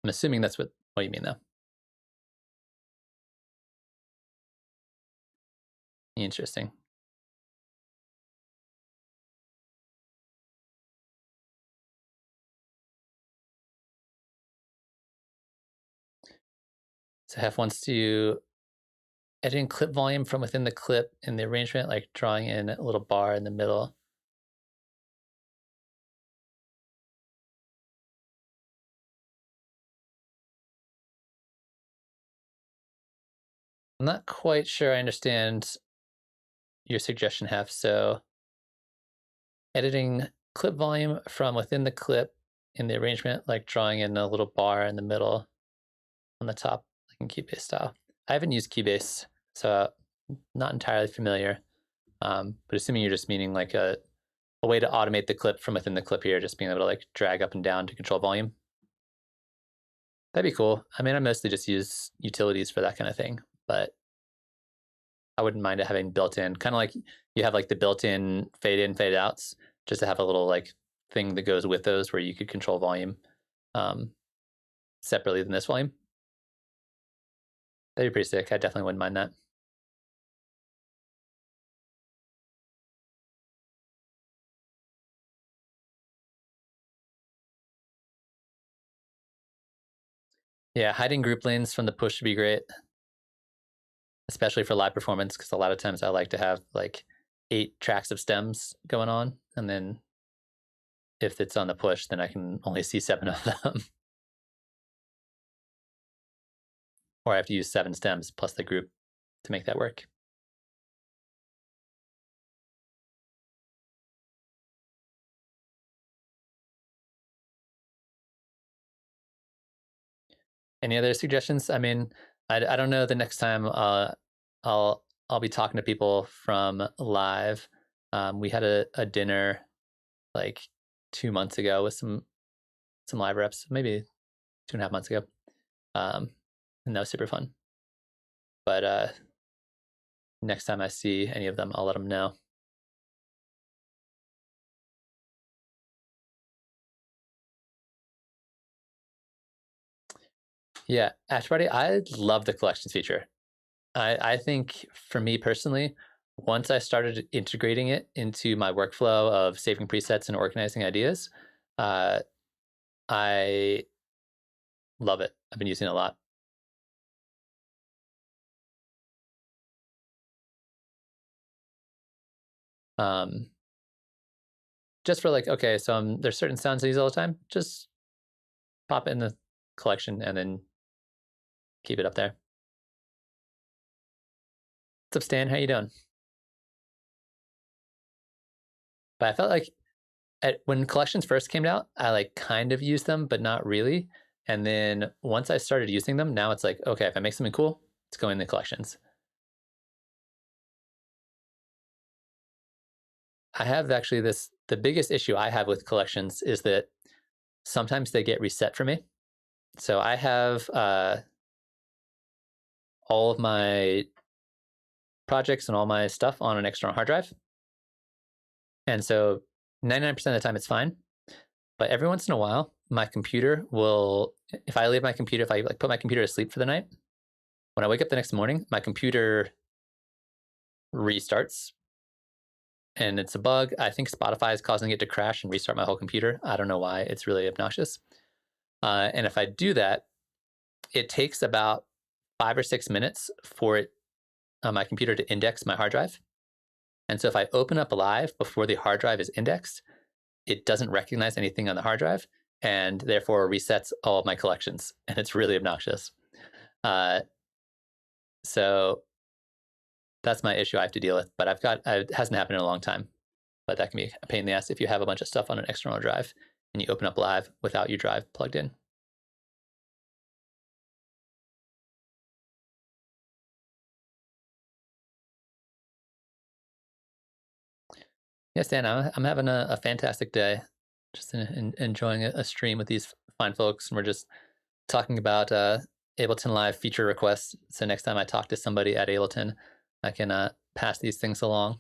I'm assuming that's what you mean, though. Interesting. So Hef wants to editing clip volume from within the clip in the arrangement, like drawing in a little bar in the middle. I'm not quite sure I understand your suggestion, Hef. So editing clip volume from within the clip in the arrangement, like drawing in a little bar in the middle on the top, like in Keybase style. I haven't used Keybase, so not entirely familiar. But assuming you're just meaning like a way to automate the clip from within the clip here, just being able to like drag up and down to control volume. That'd be cool. I mean, I mostly just use utilities for that kind of thing, but I wouldn't mind it having built-in, kind of like you have like the built-in fade in, fade outs, just to have a little like thing that goes with those where you could control volume separately than this volume. That'd be pretty sick. I definitely wouldn't mind that. Yeah, hiding group lanes from the push would be great, especially for live performance, because a lot of times I like to have like 8 tracks of stems going on, and then if it's on the push, then I can only see 7 of them. Or I have to use 7 stems plus the group to make that work. Any other suggestions? I mean, I don't know. The next time I'll be talking to people from live. We had a dinner like 2 months ago with some live reps, maybe 2.5 months ago, and that was super fun. But next time I see any of them, I'll let them know. Yeah, After Party, I love the collections feature. I think for me personally, once I started integrating it into my workflow of saving presets and organizing ideas, uh, I love it. I've been using it a lot. Um, just for like, okay, so there's certain sounds I use all the time. Just pop it in the collection and then keep it up there. What's up, Stan? How you doing? But I felt like when collections first came out, I like kind of used them, but not really. And then once I started using them, now it's like, okay, if I make something cool, it's going in the collections. I have actually the biggest issue I have with collections is that sometimes they get reset for me. So I have all of my projects and all my stuff on an external hard drive. And so 99% of the time it's fine. But every once in a while, my computer will, if I leave my computer, if I like put my computer to sleep for the night, when I wake up the next morning, my computer restarts and it's a bug. I think Spotify is causing it to crash and restart my whole computer. I don't know why. It's really obnoxious. And if I do that, it takes about 5 or 6 minutes for my computer to index my hard drive. And so if I open up Live before the hard drive is indexed, it doesn't recognize anything on the hard drive and therefore resets all of my collections. And it's really obnoxious. So that's my issue I have to deal with. But it hasn't happened in a long time. But that can be a pain in the ass if you have a bunch of stuff on an external drive and you open up Live without your drive plugged in. Yes, Dan, I'm having a fantastic day. Just enjoying a stream with these fine folks. And we're just talking about Ableton Live feature requests. So next time I talk to somebody at Ableton, I can pass these things along.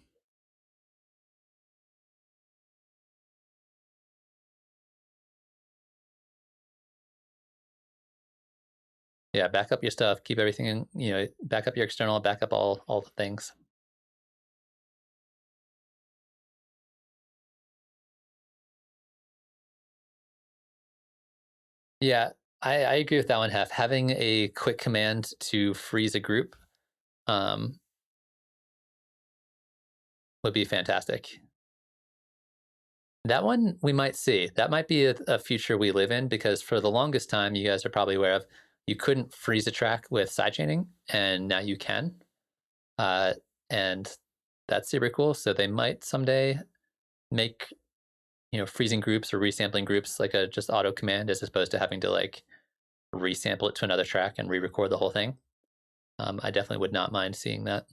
Yeah, back up your stuff. Keep everything in, back up your external, back up all the things. Yeah, I agree with that one, Hef. Having a quick command to freeze a group um, would be fantastic. That one we might see. That might be a future we live in because for the longest time, you guys are probably aware of, you couldn't freeze a track with sidechaining, and now you can. And that's super cool. So they might someday make freezing groups or resampling groups like a just auto command as opposed to having to like resample it to another track and re-record the whole thing. I definitely would not mind seeing that.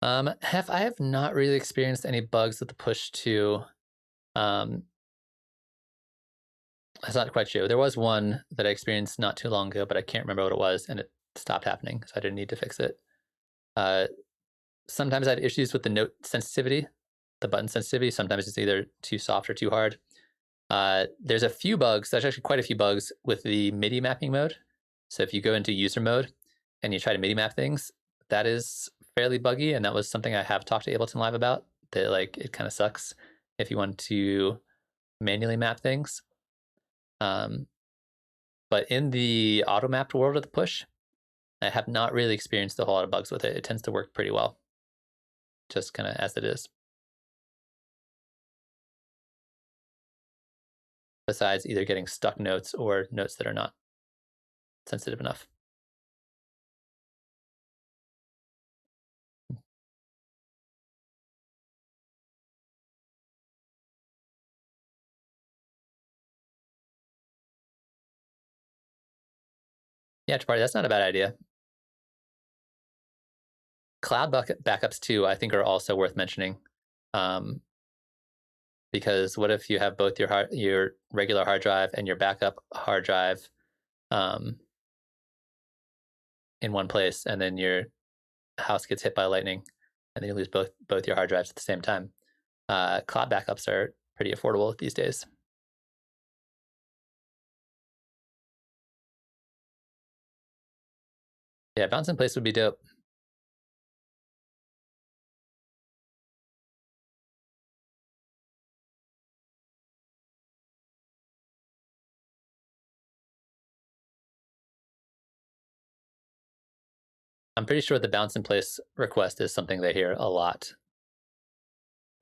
I have not really experienced any bugs with the push to. Um, that's not quite true. There was one that I experienced not too long ago, but I can't remember what it was, and it stopped happening, so I didn't need to fix it. Sometimes I have issues with the note sensitivity, the button sensitivity. Sometimes it's either too soft or too hard. There's a few bugs. There's actually quite a few bugs with the MIDI mapping mode. So if you go into user mode and you try to MIDI map things, that is fairly buggy, and that was something I have talked to Ableton Live about. That like it kind of sucks if you want to manually map things. But in the auto mapped world of the push, I have not really experienced a whole lot of bugs with it. It tends to work pretty well, just kind of as it is. Besides either getting stuck notes or notes that are not sensitive enough. Yeah, Chaparty, that's not a bad idea. Cloud backups too, I think, are also worth mentioning, because what if you have both your regular hard drive and your backup hard drive in one place, and then your house gets hit by lightning, and then you lose both your hard drives at the same time. Cloud backups are pretty affordable these days. Yeah, bounce in place would be dope. I'm pretty sure the bounce in place request is something they hear a lot.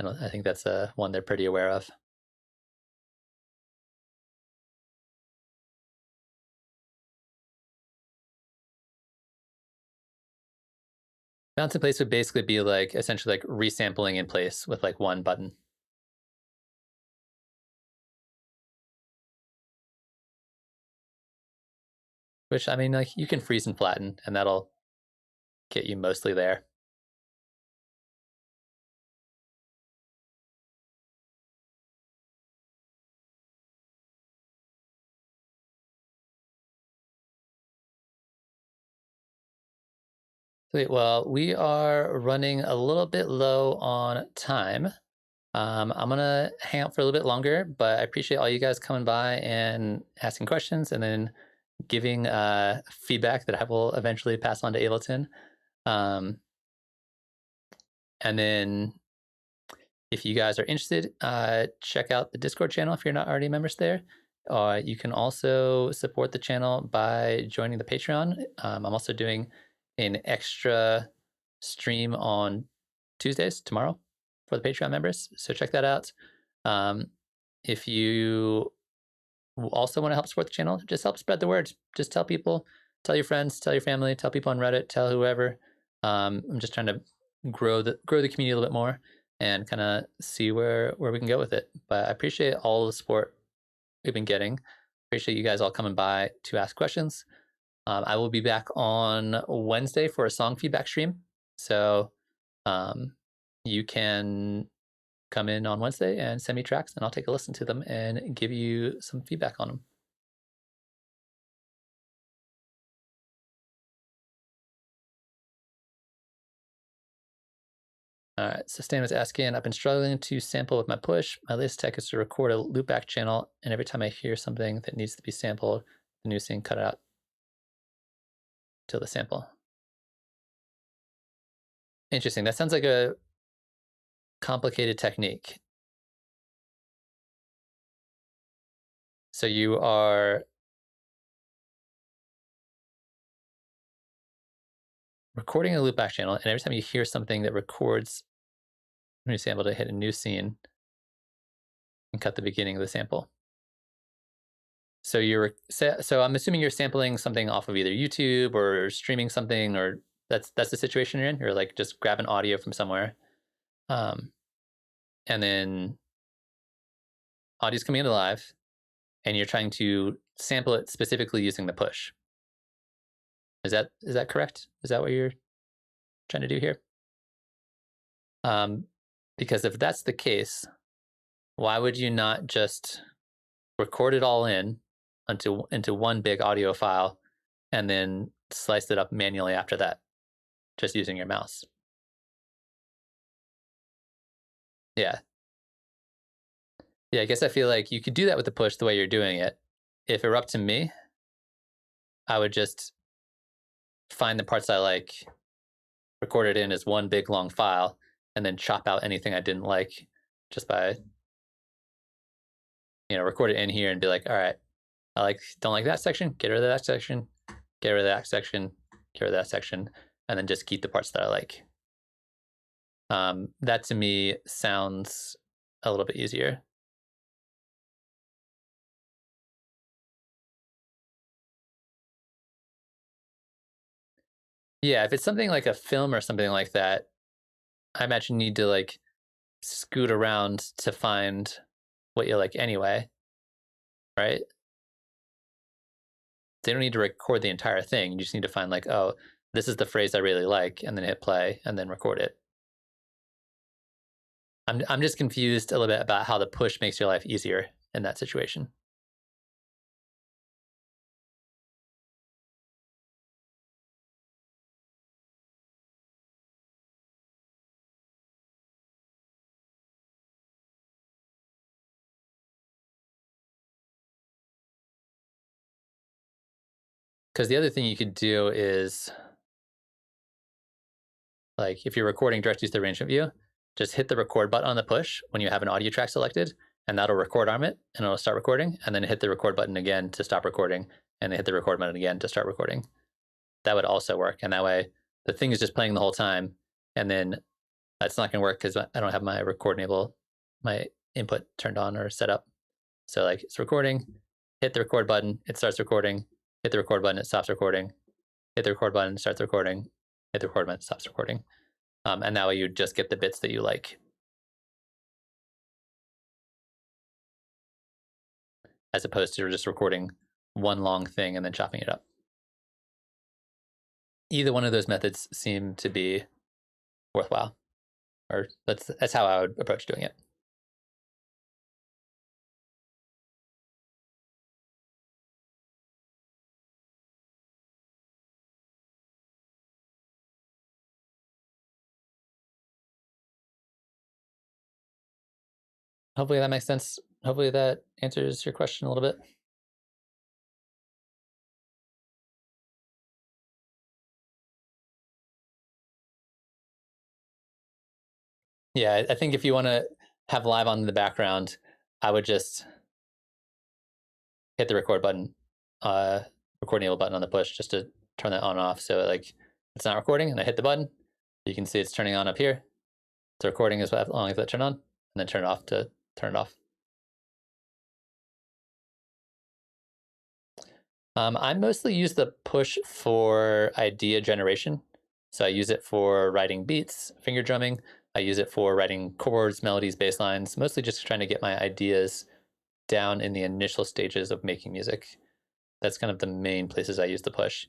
I think that's one they're pretty aware of. Bounce in place would basically be like essentially like resampling in place with like one button. Which, I mean, like you can freeze and flatten, and that'll get you mostly there. Sweet. Well, we are running a little bit low on time. I'm gonna hang out for a little bit longer, but I appreciate all you guys coming by and asking questions, and then giving feedback that I will eventually pass on to Ableton. And then if you guys are interested, check out the Discord channel if you're not already members there. You can also support the channel by joining the Patreon. I'm also doing an extra stream on Tuesdays, tomorrow, for the Patreon members. So check that out. If you also want to help support the channel, just help spread the word. Just tell people, tell your friends, tell your family, tell people on Reddit, tell whoever. I'm just trying to grow the community a little bit more and kind of see where we can go with it. But I appreciate all the support we've been getting. Appreciate you guys all coming by to ask questions. I will be back on Wednesday for a song feedback stream. So you can come in on Wednesday and send me tracks, and I'll take a listen to them and give you some feedback on them. All right, so Stan was asking, I've been struggling to sample with my push. My latest tech is to record a loopback channel, and every time I hear something that needs to be sampled, the new scene cut out till the sample. Interesting. That sounds like a complicated technique. So you are recording a loopback channel, and every time you hear something that records a new sample to hit a new scene and cut the beginning of the sample. So I'm assuming you're sampling something off of either YouTube or streaming something, or that's the situation you're in. You're like just grabbing audio from somewhere, and then audio's coming into live, and you're trying to sample it specifically using the push. Is that correct? Is that what you're trying to do here? Because if that's the case, why would you not just record it all into one big audio file and then slice it up manually after that, just using your mouse? Yeah. Yeah, I guess I feel like you could do that with the push the way you're doing it. If it were up to me, I would just find the parts I like, record it in as one big long file, and then chop out anything I didn't like just by, record it in here and be like, all right, don't like that section, get rid of that section, get rid of that section, get rid of that section, and then just keep the parts that I like. That to me sounds a little bit easier. Yeah, if it's something like a film or something like that, I imagine you need to like scoot around to find what you like anyway, right? They don't need to record the entire thing. You just need to find like, oh, this is the phrase I really like, and then hit play and then record it. I'm just confused a little bit about how the push makes your life easier in that situation. Because the other thing you could do is, like, if you're recording directly to the arrangement view, just hit the record button on the push when you have an audio track selected, and that'll record arm it, and it'll start recording, and then hit the record button again to stop recording, and then hit the record button again to start recording. That would also work, and that way the thing is just playing the whole time, and then that's not going to work because I don't have my my input turned on or set up. So like it's recording, hit the record button, it starts recording, hit the record button, it stops recording, hit the record button, starts recording, hit the record button, stops recording. And that way you just get the bits that you like, as opposed to just recording one long thing and then chopping it up. Either one of those methods seem to be worthwhile, or that's how I would approach doing it. Hopefully that makes sense. Hopefully that answers your question a little bit. Yeah, I think if you want to have live on in the background, I would just hit the record button, record enable button on the push just to turn that on and off. So like it's not recording and I hit the button, you can see it's turning on up here. It's recording as long as I turn on, and then turn it off to turn it off. I mostly use the push for idea generation. So I use it for writing beats, finger drumming. I use it for writing chords, melodies, bass lines, mostly just trying to get my ideas down in the initial stages of making music. That's kind of the main places I use the push.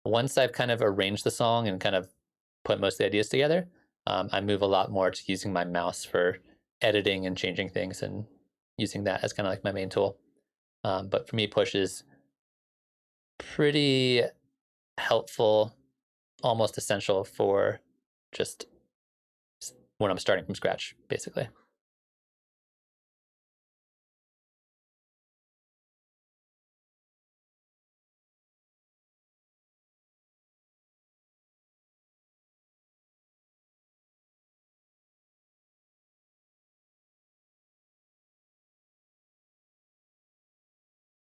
Once I've kind of arranged the song and kind of put most of the ideas together, I move a lot more to using my mouse for editing and changing things and using that as kind of like my main tool. But for me, push is pretty helpful, almost essential for just when I'm starting from scratch, basically.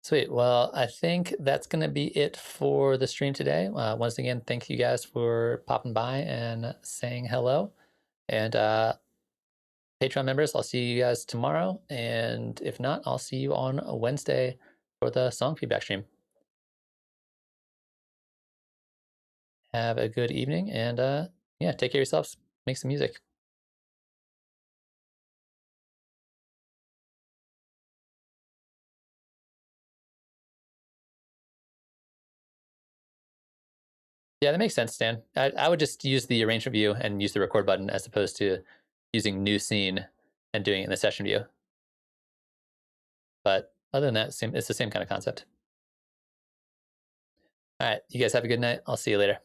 Sweet. Well, I think that's going to be it for the stream today. Once again, thank you guys for popping by and saying hello. And Patreon members, I'll see you guys tomorrow. And if not, I'll see you on a Wednesday for the song feedback stream. Have a good evening, and yeah, take care of yourselves. Make some music. Yeah, that makes sense, Dan. I would just use the arrangement view and use the record button as opposed to using new scene and doing it in the session view. But other than that, it's the same kind of concept. All right, you guys have a good night. I'll see you later.